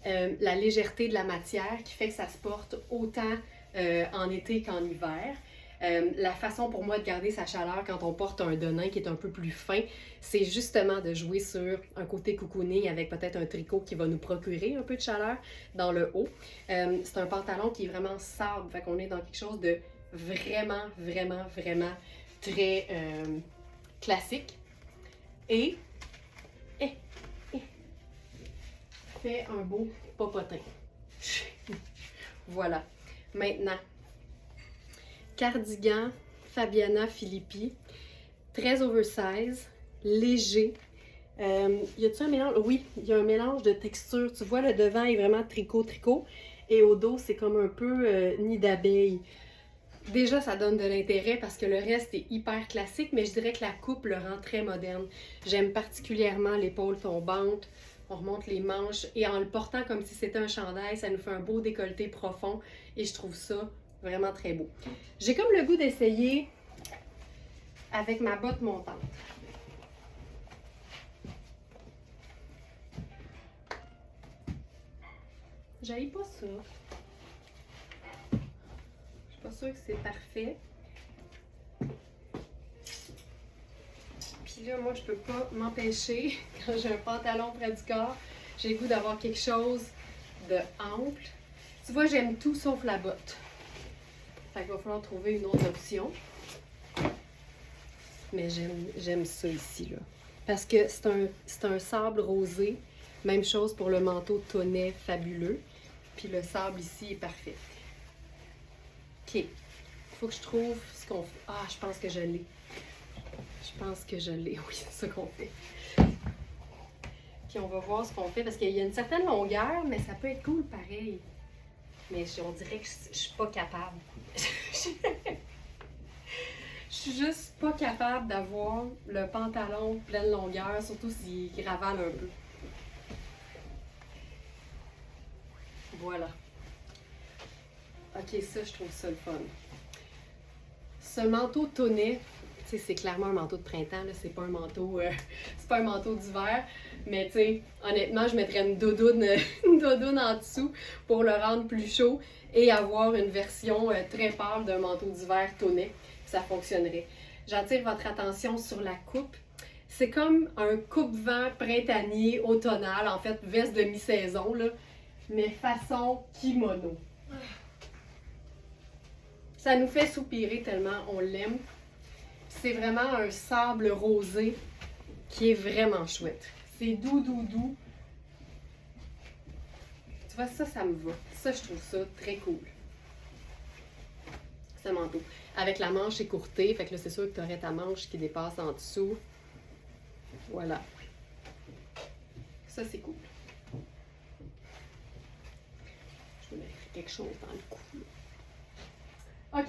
la légèreté de la matière qui fait que ça se porte autant en été qu'en hiver. La façon pour moi de garder sa chaleur quand on porte un denim qui est un peu plus fin, c'est justement de jouer sur un côté cocooning avec peut-être un tricot qui va nous procurer un peu de chaleur dans le haut. C'est un pantalon qui est vraiment sobre, fait qu'on est dans quelque chose de vraiment, vraiment, vraiment très classique. Et fait un beau popotin. Voilà. Maintenant, cardigan Fabiana Filippi, très oversize, léger. Y a-t-il un mélange? Oui, il y a un mélange de texture. Tu vois, le devant est vraiment tricot-tricot et au dos, c'est comme un peu nid d'abeille. Déjà, ça donne de l'intérêt parce que le reste est hyper classique, mais je dirais que la coupe le rend très moderne. J'aime particulièrement l'épaule tombante. On remonte les manches et en le portant comme si c'était un chandail, ça nous fait un beau décolleté profond et je trouve ça vraiment très beau. J'ai comme le goût d'essayer avec ma botte montante. J'haïs pas ça. Je suis pas sûre que c'est parfait. Puis là, moi, je peux pas m'empêcher, quand j'ai un pantalon près du corps, j'ai le goût d'avoir quelque chose de ample. Tu vois, j'aime tout sauf la botte. Fait qu'il va falloir trouver une autre option. Mais j'aime ça ici, là. Parce que c'est un sable rosé. Même chose pour le manteau tonnet fabuleux. Puis le sable ici est parfait. OK. Il faut que je trouve ce qu'on fait. Ah, je pense que je l'ai. Je pense que je l'ai. Oui, c'est ça qu'on fait. Puis on va voir ce qu'on fait. Parce qu'il y a une certaine longueur, mais ça peut être cool pareil. Mais on dirait que je suis pas capable. Je suis juste pas capable d'avoir le pantalon pleine longueur, surtout s'il ravale un peu. Voilà. Ok, ça, je trouve ça le fun. Ce manteau tonnet, tu sais, c'est clairement un manteau de printemps, là, c'est pas un manteau, c'est pas un manteau d'hiver, mais tu sais, honnêtement, je mettrais une doudoune en dessous pour le rendre plus chaud et avoir une version très pâle d'un manteau d'hiver tonnet. Ça fonctionnerait. J'attire votre attention sur la coupe. C'est comme un coupe-vent printanier, automnal, en fait, veste de mi-saison, là, mais façon kimono. Ça nous fait soupirer tellement on l'aime. C'est vraiment un sable rosé qui est vraiment chouette. C'est doux, doux, doux. Tu vois, ça me va. Ça, je trouve ça très cool. Ce manteau. Avec la manche écourtée, fait que là, c'est sûr que tu aurais ta manche qui dépasse en dessous. Voilà. Ça, c'est cool. Je vais mettre quelque chose dans le cou. OK.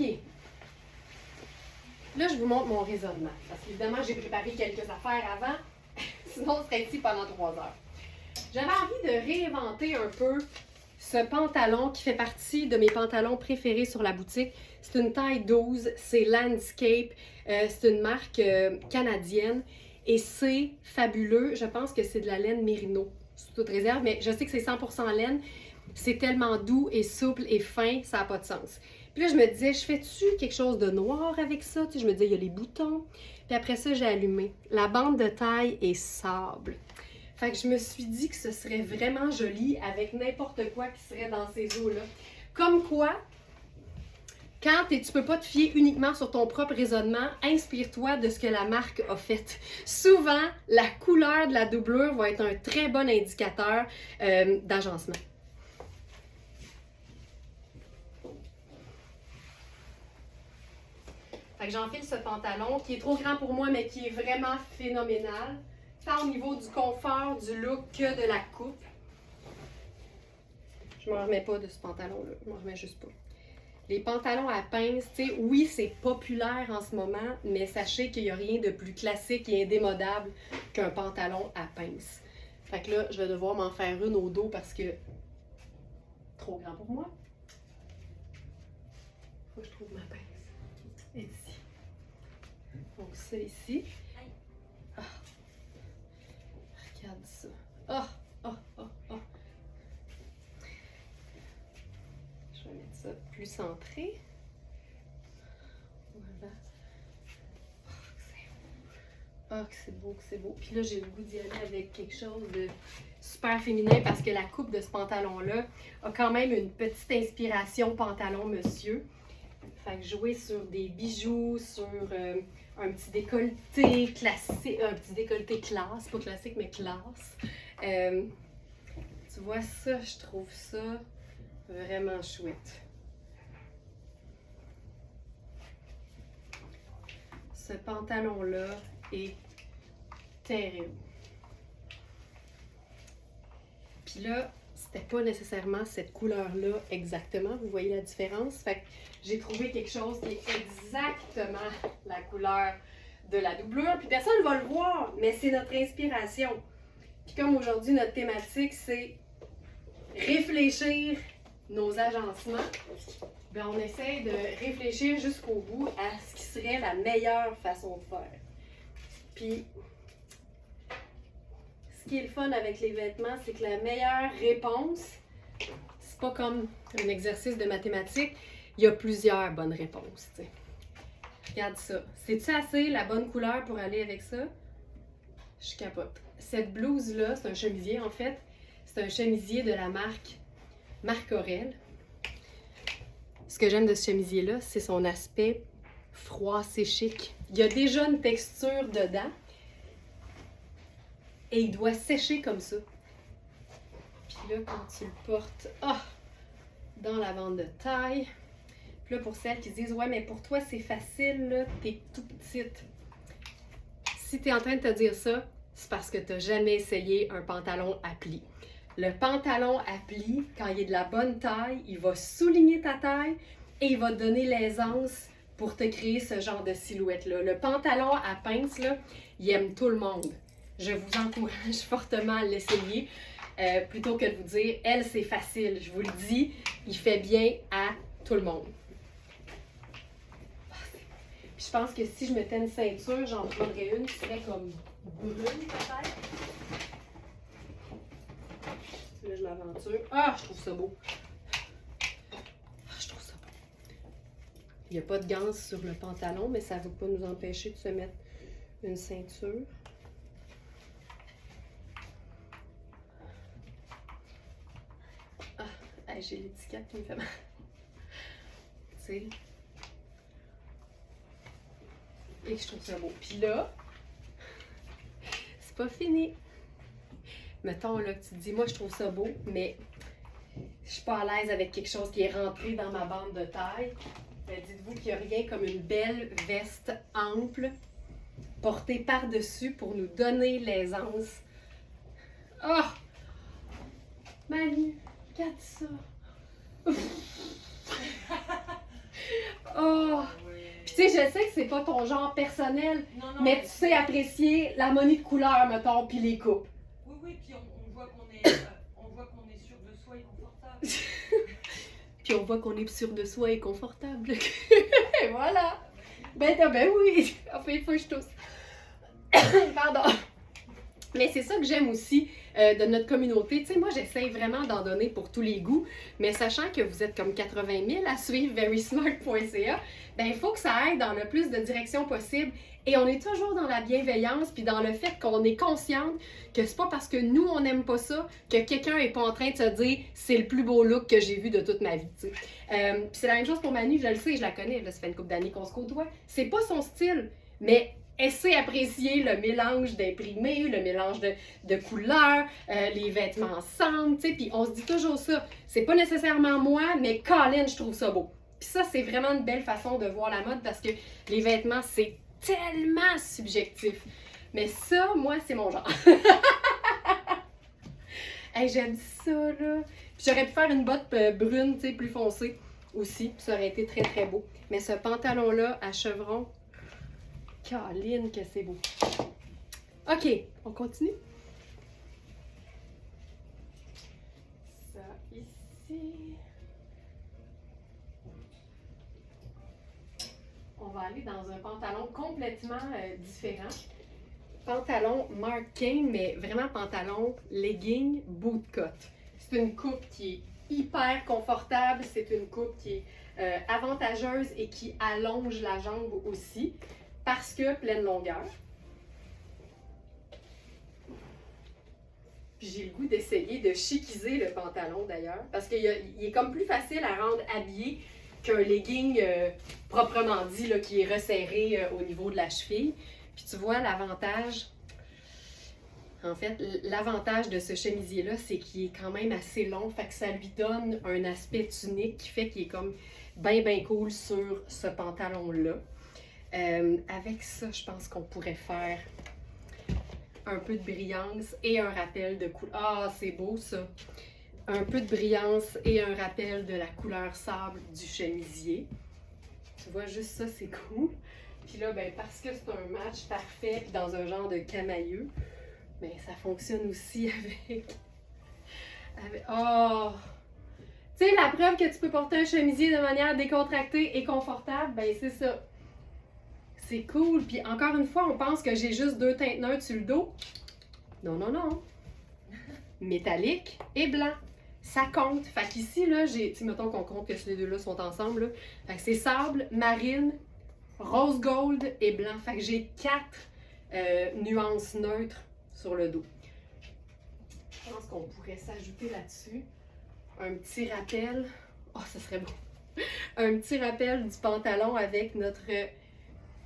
Là, je vous montre mon raisonnement. Parce qu'évidemment, j'ai préparé quelques affaires avant. Sinon, on serait ici pendant 3 heures. J'avais envie de réinventer un peu ce pantalon qui fait partie de mes pantalons préférés sur la boutique. C'est une taille 12, c'est Landscape. C'est une marque canadienne et c'est fabuleux. Je pense que c'est de la laine Mérino, sous toute réserve, mais je sais que c'est 100% laine. C'est tellement doux et souple et fin, ça n'a pas de sens. Puis là, je me disais, je fais-tu quelque chose de noir avec ça? Tu sais, je me disais, il y a les boutons. Puis après ça, j'ai allumé. La bande de taille est sable. Fait que je me suis dit que ce serait vraiment joli avec n'importe quoi qui serait dans ces eaux-là. Comme quoi, quand tu peux pas te fier uniquement sur ton propre raisonnement, inspire-toi de ce que la marque a fait. Souvent, la couleur de la doublure va être un très bon indicateur d'agencement. Fait que j'enfile ce pantalon qui est trop grand pour moi, mais qui est vraiment phénoménal. Tant au niveau du confort, du look que de la coupe. Je m'en remets pas de ce pantalon-là. Je m'en remets juste pas. Les pantalons à pince, tu sais, oui, c'est populaire en ce moment, mais sachez qu'il n'y a rien de plus classique et indémodable qu'un pantalon à pince. Fait que là, je vais devoir m'en faire une au dos parce que trop grand pour moi. Faut que je trouve ma pince. Et ici. Donc ça ici. Ah. Regarde ça. Ah, ah, ah, ah. Je vais mettre ça plus centré. Voilà. Oh, que c'est beau, que c'est beau. Puis là, j'ai le goût d'y aller avec quelque chose de super féminin parce que la coupe de ce pantalon-là a quand même une petite inspiration pantalon monsieur. Fait que jouer sur des bijoux, sur un petit décolleté classique, un petit décolleté classe, pas classique mais classe. Tu vois ça, je trouve ça vraiment chouette. Ce pantalon-là est terrible. Puis là, c'était pas nécessairement cette couleur-là exactement. Vous voyez la différence? Fait que j'ai trouvé quelque chose qui est exactement la couleur de la doublure. Puis personne ne va le voir, mais c'est notre inspiration. Puis comme aujourd'hui, notre thématique, c'est réfléchir nos agencements, bien, on essaie de réfléchir jusqu'au bout à ce qui serait la meilleure façon de faire. Puis, ce qui est le fun avec les vêtements, c'est que la meilleure réponse, c'est pas comme un exercice de mathématiques, il y a plusieurs bonnes réponses. T'sais. Regarde ça. C'est-tu assez la bonne couleur pour aller avec ça? Je capote. Cette blouse-là, c'est un chemisier en fait. C'est un chemisier de la marque Marc Aurèle. Ce que j'aime de ce chemisier-là, c'est son aspect froissé chic. Il y a déjà une texture dedans et il doit sécher comme ça. Puis là, quand tu le portes dans la bande de taille, puis là, pour celles qui disent « Ouais, mais pour toi, c'est facile, là, t'es tout petite. » Si tu es en train de te dire ça, c'est parce que tu n'as jamais essayé un pantalon à plis. Le pantalon à plis, quand il est de la bonne taille, il va souligner ta taille et il va te donner l'aisance pour te créer ce genre de silhouette-là. Le pantalon à pince, là, il aime tout le monde. Je vous encourage fortement à l'essayer plutôt que de vous dire « Elle, c'est facile. » Je vous le dis, il fait bien à tout le monde. Puis je pense que si je mettais une ceinture, j'en prendrais une qui serait comme brune peut-être. Là, je m'aventure. Ah, je trouve ça beau. Je trouve ça beau. Il n'y a pas de ganse sur le pantalon, mais ça ne va pas nous empêcher de se mettre une ceinture. Ah, j'ai l'étiquette qui me fait mal. Tu sais. Et je trouve ça beau. Puis là, c'est pas fini. Mettons là que tu te dis, moi je trouve ça beau, mais je suis pas à l'aise avec quelque chose qui est rentré dans ma bande de taille. Ben, dites-vous qu'il n'y a rien comme une belle veste ample portée par-dessus pour nous donner l'aisance. Oh! Manu, regarde ça! Oh! Puis tu sais, je sais que c'est pas ton genre personnel, non, mais tu sais apprécier l'harmonie de couleurs, mettons, puis les coupes. Oui, puis on voit qu'on est sûr de soi et confortable. Puis on voit qu'on est sûr de soi et confortable. Et voilà! Ben oui! Enfin, il faut que je tousse. Pardon! Mais c'est ça que j'aime aussi de notre communauté. Tu sais, moi, j'essaie vraiment d'en donner pour tous les goûts, mais sachant que vous êtes comme 80 000 à suivre verysmart.ca, ben il faut que ça aille dans le plus de directions possible. Et on est toujours dans la bienveillance, puis dans le fait qu'on est consciente que c'est pas parce que nous, on n'aime pas ça, que quelqu'un est pas en train de se dire « c'est le plus beau look que j'ai vu de toute ma vie ». Puis c'est la même chose pour Manu, je le sais, je la connais, là, ça fait une couple d'années qu'on se côtoie. C'est pas son style, mais elle sait apprécier le mélange d'imprimés, le mélange de couleurs, les vêtements ensemble, tu sais, puis on se dit toujours ça. C'est pas nécessairement moi, mais Colin, je trouve ça beau. Puis ça, c'est vraiment une belle façon de voir la mode parce que les vêtements, c'est tellement subjectif. Mais ça, moi, c'est mon genre. Hey, j'aime ça, là. Puis j'aurais pu faire une botte brune, tu sais, plus foncée aussi. Ça aurait été très, très beau. Mais ce pantalon-là, à chevron, caline que c'est beau. OK, on continue. Ça, ici. On va aller dans un pantalon complètement différent. Pantalon Marc Cain, mais vraiment pantalon, legging, bootcut. C'est une coupe qui est hyper confortable, c'est une coupe qui est avantageuse et qui allonge la jambe aussi, parce que pleine longueur. Puis j'ai le goût d'essayer de chiquiser le pantalon d'ailleurs, parce qu'il est comme plus facile à rendre habillé qu'un legging proprement dit, là, qui est resserré au niveau de la cheville. Puis tu vois, l'avantage, en fait, l'avantage de ce chemisier-là, c'est qu'il est quand même assez long, fait que ça lui donne un aspect tunique qui fait qu'il est comme bien cool sur ce pantalon-là. Avec ça, je pense qu'on pourrait faire un peu de brillance et un rappel de couleur. Ah, c'est beau ça! Un peu de brillance et un rappel de la couleur sable du chemisier. Tu vois, juste ça, c'est cool. Puis là, ben, parce que c'est un match parfait dans un genre de camailleux, ben, ça fonctionne aussi avec oh! Tu sais, la preuve que tu peux porter un chemisier de manière décontractée et confortable, ben c'est ça. C'est cool. Puis encore une fois, on pense que j'ai juste 2 teintes neutres sur le dos. Non, non, non. Métallique et blanc. Ça compte. Fait qu'ici, là, j'ai... mettons qu'on compte que ces deux-là sont ensemble, là. Fait que c'est sable, marine, rose gold et blanc. Fait que j'ai 4 nuances neutres sur le dos. Je pense qu'on pourrait s'ajouter là-dessus un petit rappel. Oh, ça serait beau! Un petit rappel du pantalon avec notre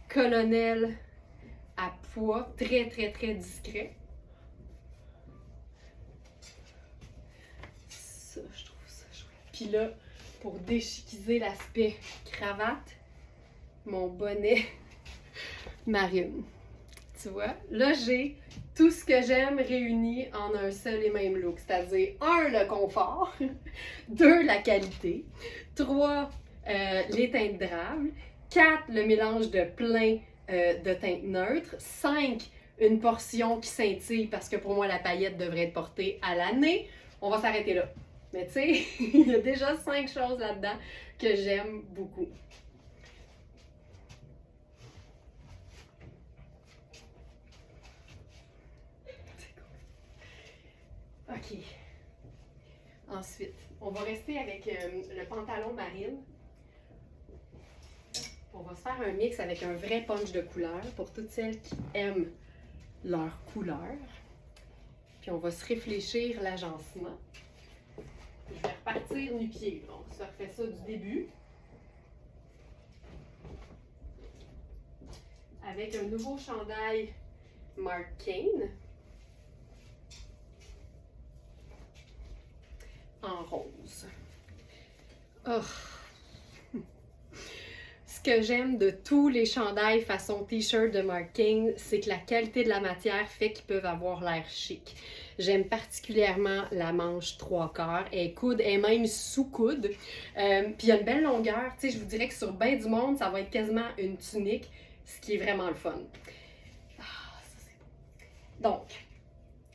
colonel à pois, très discret. Ça, je trouve ça chouette. Puis là, pour déchiquiser l'aspect cravate, mon bonnet marine. Tu vois, là j'ai tout ce que j'aime réuni en un seul et même look, c'est-à-dire 1, le confort, 2, la qualité, 3, les teintes drables, 4, le mélange de plein de teintes neutres, 5, une portion qui scintille parce que pour moi la paillette devrait être portée à l'année. On va s'arrêter là. Mais tu sais, il y a déjà 5 choses là-dedans que j'aime beaucoup. OK. Ensuite, on va rester avec le pantalon marine. On va se faire un mix avec un vrai punch de couleur pour toutes celles qui aiment leur couleur. Puis on va se réfléchir l'agencement. Je vais repartir nu-pied. On se refait ça du début. Avec un nouveau chandail Marc Cain. En rose. Oh. Ce que j'aime de tous les chandails façon t-shirt de Marc Cain, c'est que la qualité de la matière fait qu'ils peuvent avoir l'air chic. J'aime particulièrement la manche 3/4. Elle est coude, elle est même sous-coude. Puis il y a une belle longueur. Tu sais, je vous dirais que sur bien du monde, ça va être quasiment une tunique, ce qui est vraiment le fun. Ah, ça c'est beau. Donc,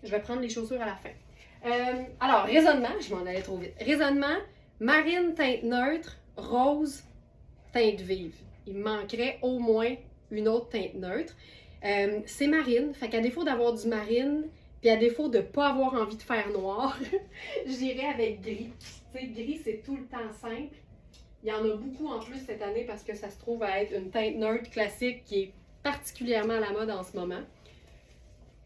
je vais prendre les chaussures à la fin. Alors, raisonnement, je m'en allais trop vite. Raisonnement, marine, teinte neutre, rose, teinte vive. Il me manquerait au moins une autre teinte neutre. C'est marine, fait qu'à défaut d'avoir du marine, puis à défaut de ne pas avoir envie de faire noir, j'irais avec gris. Tu sais, gris, c'est tout le temps simple. Il y en a beaucoup en plus cette année parce que ça se trouve à être une teinte neutre classique qui est particulièrement à la mode en ce moment.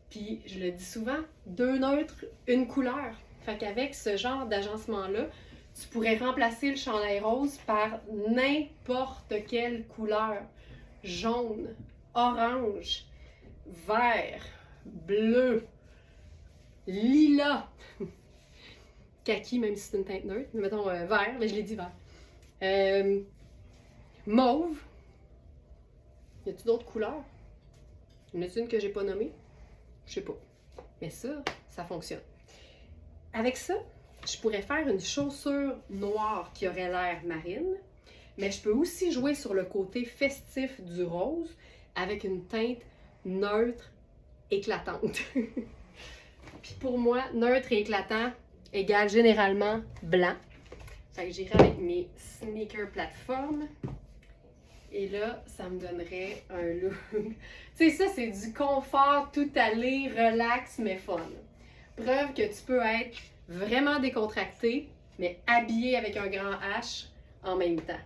Puis, je le dis souvent, 2 neutres, une couleur. Fait qu'avec ce genre d'agencement-là, tu pourrais remplacer le chandail rose par n'importe quelle couleur. Jaune, orange, vert, bleu, lilas, kaki, même si c'est une teinte neutre. Mais mettons vert, mais je l'ai dit vert. Mauve. Y a-t-il d'autres couleurs? Y en a-t-il une que j'ai pas nommée? Je sais pas. Mais ça fonctionne. Avec ça, je pourrais faire une chaussure noire qui aurait l'air marine, mais je peux aussi jouer sur le côté festif du rose avec une teinte neutre, éclatante. Puis pour moi, neutre et éclatant égale généralement blanc. Fait que j'irai avec mes sneakers plateforme. Et là, ça me donnerait un look. Tu sais, ça, c'est du confort tout allé, relax, mais fun. Preuve que tu peux être vraiment décontracté, mais habillé avec un grand H en même temps.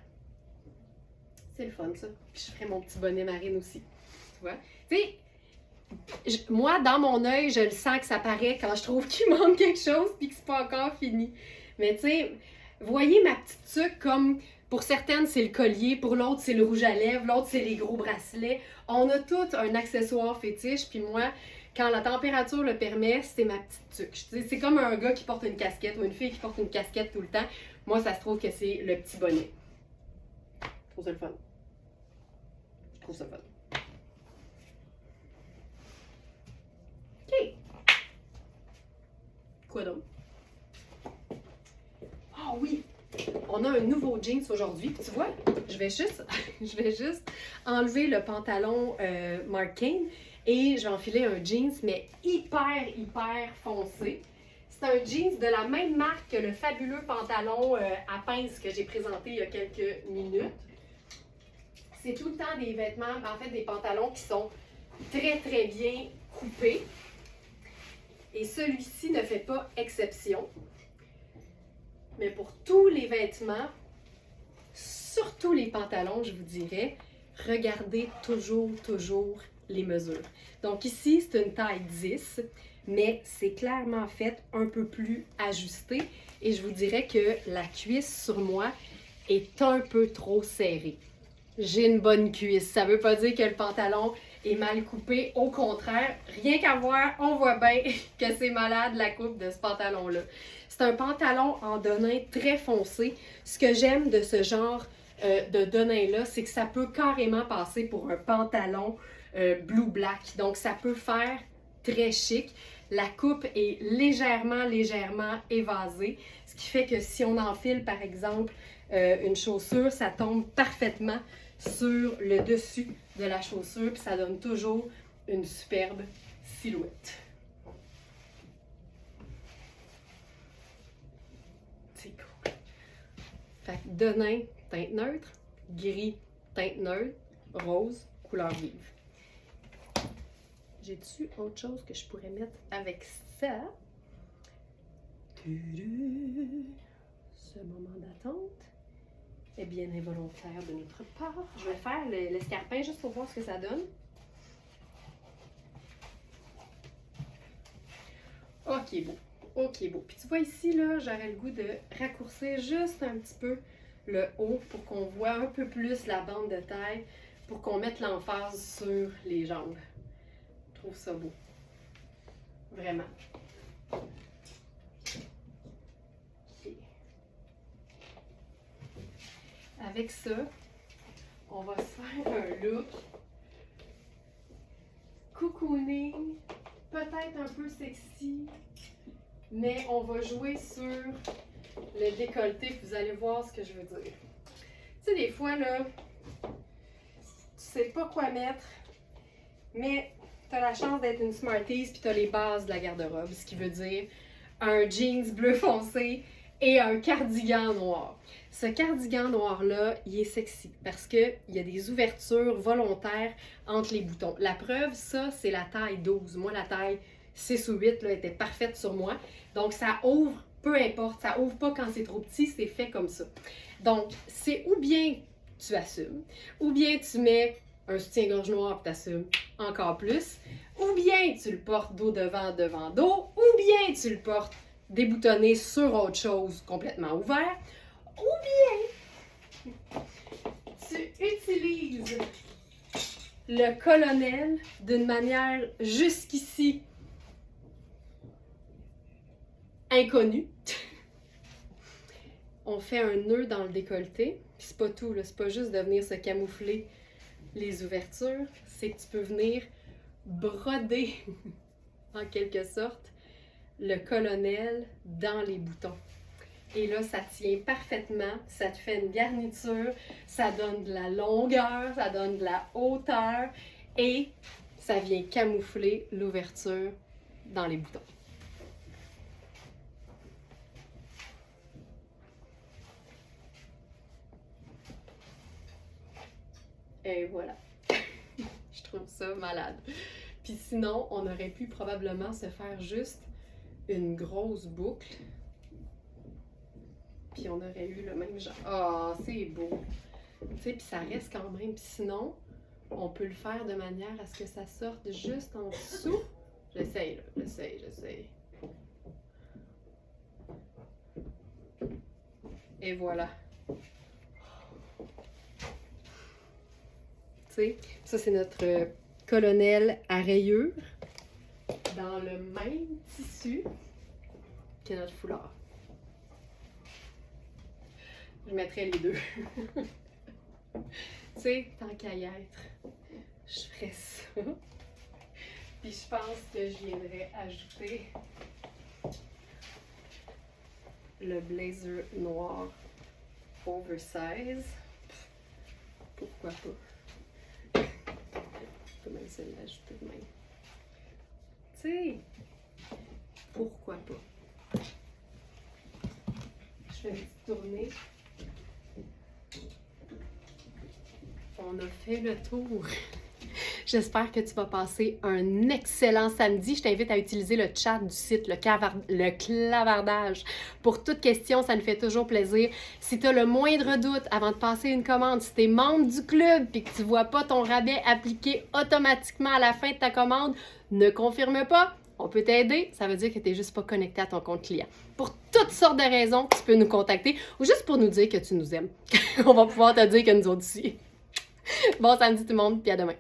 C'est le fun, ça. Puis je ferai mon petit bonnet marine aussi. Tu vois? Tu sais, moi, dans mon œil, je le sens que ça paraît quand je trouve qu'il manque quelque chose puis que c'est pas encore fini. Mais tu sais, voyez ma petite tuque comme... Pour certaines, c'est le collier, pour l'autre, c'est le rouge à lèvres, l'autre, c'est les gros bracelets. On a tout un accessoire fétiche, puis moi, quand la température le permet, c'est ma petite tuque. C'est comme un gars qui porte une casquette ou une fille qui porte une casquette tout le temps. Moi, ça se trouve que c'est le petit bonnet. Je trouve ça le fun. Je trouve ça fun. OK. Quoi d'autre? Ah oui! On a un nouveau jeans aujourd'hui. Tu vois, je vais juste enlever le pantalon Marc Cain et je vais enfiler un jeans, mais hyper foncé. C'est un jeans de la même marque que le fabuleux pantalon à pince que j'ai présenté il y a quelques minutes. C'est tout le temps des vêtements, en fait des pantalons qui sont très bien coupés. Et celui-ci ne fait pas exception. Mais pour tous les vêtements, surtout les pantalons, je vous dirais, regardez toujours les mesures. Donc ici, c'est une taille 10, mais c'est clairement fait un peu plus ajusté. Et je vous dirais que la cuisse sur moi est un peu trop serrée. J'ai une bonne cuisse. Ça ne veut pas dire que le pantalon est mal coupé. Au contraire, rien qu'à voir, on voit bien que c'est malade la coupe de ce pantalon-là. C'est un pantalon en denim très foncé. Ce que j'aime de ce genre de denim-là, c'est que ça peut carrément passer pour un pantalon blue-black. Donc, ça peut faire très chic. La coupe est légèrement évasée. Ce qui fait que si on enfile, par exemple, une chaussure, ça tombe parfaitement sur le dessus de la chaussure. Puis ça donne toujours une superbe silhouette. C'est cool. Fait que denim, teinte neutre, gris, teinte neutre, rose, couleur vive. J'ai-tu autre chose que je pourrais mettre avec ça? Ce moment d'attente est bien involontaire de notre part. Je vais faire l'escarpin juste pour voir ce que ça donne. Ok, beau. Ok, beau. Puis tu vois ici, là, j'aurais le goût de raccourcir juste un petit peu le haut pour qu'on voit un peu plus la bande de taille, pour qu'on mette l'emphase sur les jambes. Je trouve ça beau. Vraiment. Okay. Avec ça, on va se faire un look cocooning, peut-être un peu sexy, mais on va jouer sur le décolleté, puis vous allez voir ce que je veux dire. Tu sais, des fois, là, tu sais pas quoi mettre, mais tu as la chance d'être une Smarties, puis tu as les bases de la garde-robe, ce qui veut dire un jeans bleu foncé et un cardigan noir. Ce cardigan noir-là, il est sexy parce qu'il y a des ouvertures volontaires entre les boutons. La preuve, ça, c'est la taille 12. Moi, la taille 6 ou 8 là, était parfaite sur moi. Donc, ça ouvre, peu importe, ça ouvre pas quand c'est trop petit, c'est fait comme ça. Donc, c'est ou bien tu assumes, ou bien tu mets un soutien-gorge noir et tu assumes encore plus, ou bien tu le portes dos devant, devant dos, ou bien tu le portes déboutonné sur autre chose complètement ouvert, ou bien tu utilises le colonel d'une manière jusqu'ici inconnue. on fait un nœud dans le décolleté. Puis c'est pas tout, là, c'est pas juste de venir se camoufler les ouvertures, c'est que tu peux venir broder, en quelque sorte, le colonel dans les boutons. Et là, ça tient parfaitement, ça te fait une garniture, ça donne de la longueur, ça donne de la hauteur et ça vient camoufler l'ouverture dans les boutons. Et voilà. Je trouve ça malade. Puis sinon, on aurait pu probablement se faire juste une grosse boucle. Puis on aurait eu le même genre. Ah, c'est beau! Tu sais, puis ça reste quand même. Puis sinon, on peut le faire de manière à ce que ça sorte juste en dessous. J'essaye, là. J'essaye. Et voilà. Tu sais, ça c'est notre colonel à rayures dans le même tissu que notre foulard. Je mettrais les deux. Tu sais, tant qu'à y être, je ferais ça. Puis je pense que je viendrais ajouter le blazer noir oversize. Pourquoi pas? Je peux même se l'ajouter de même. Tu sais, pourquoi pas? Je fais une petite tournée. On a fait le tour. J'espère que tu vas passer un excellent samedi. Je t'invite à utiliser le chat du site, le clavardage. Pour toute question, ça nous fait toujours plaisir. Si tu as le moindre doute avant de passer une commande, si tu es membre du club et que tu ne vois pas ton rabais appliqué automatiquement à la fin de ta commande, ne confirme pas. On peut t'aider. Ça veut dire que tu n'es juste pas connecté à ton compte client. Pour toutes sortes de raisons, tu peux nous contacter ou juste pour nous dire que tu nous aimes. On va pouvoir te dire que nous autres aussi. Bon samedi tout le monde, puis à demain.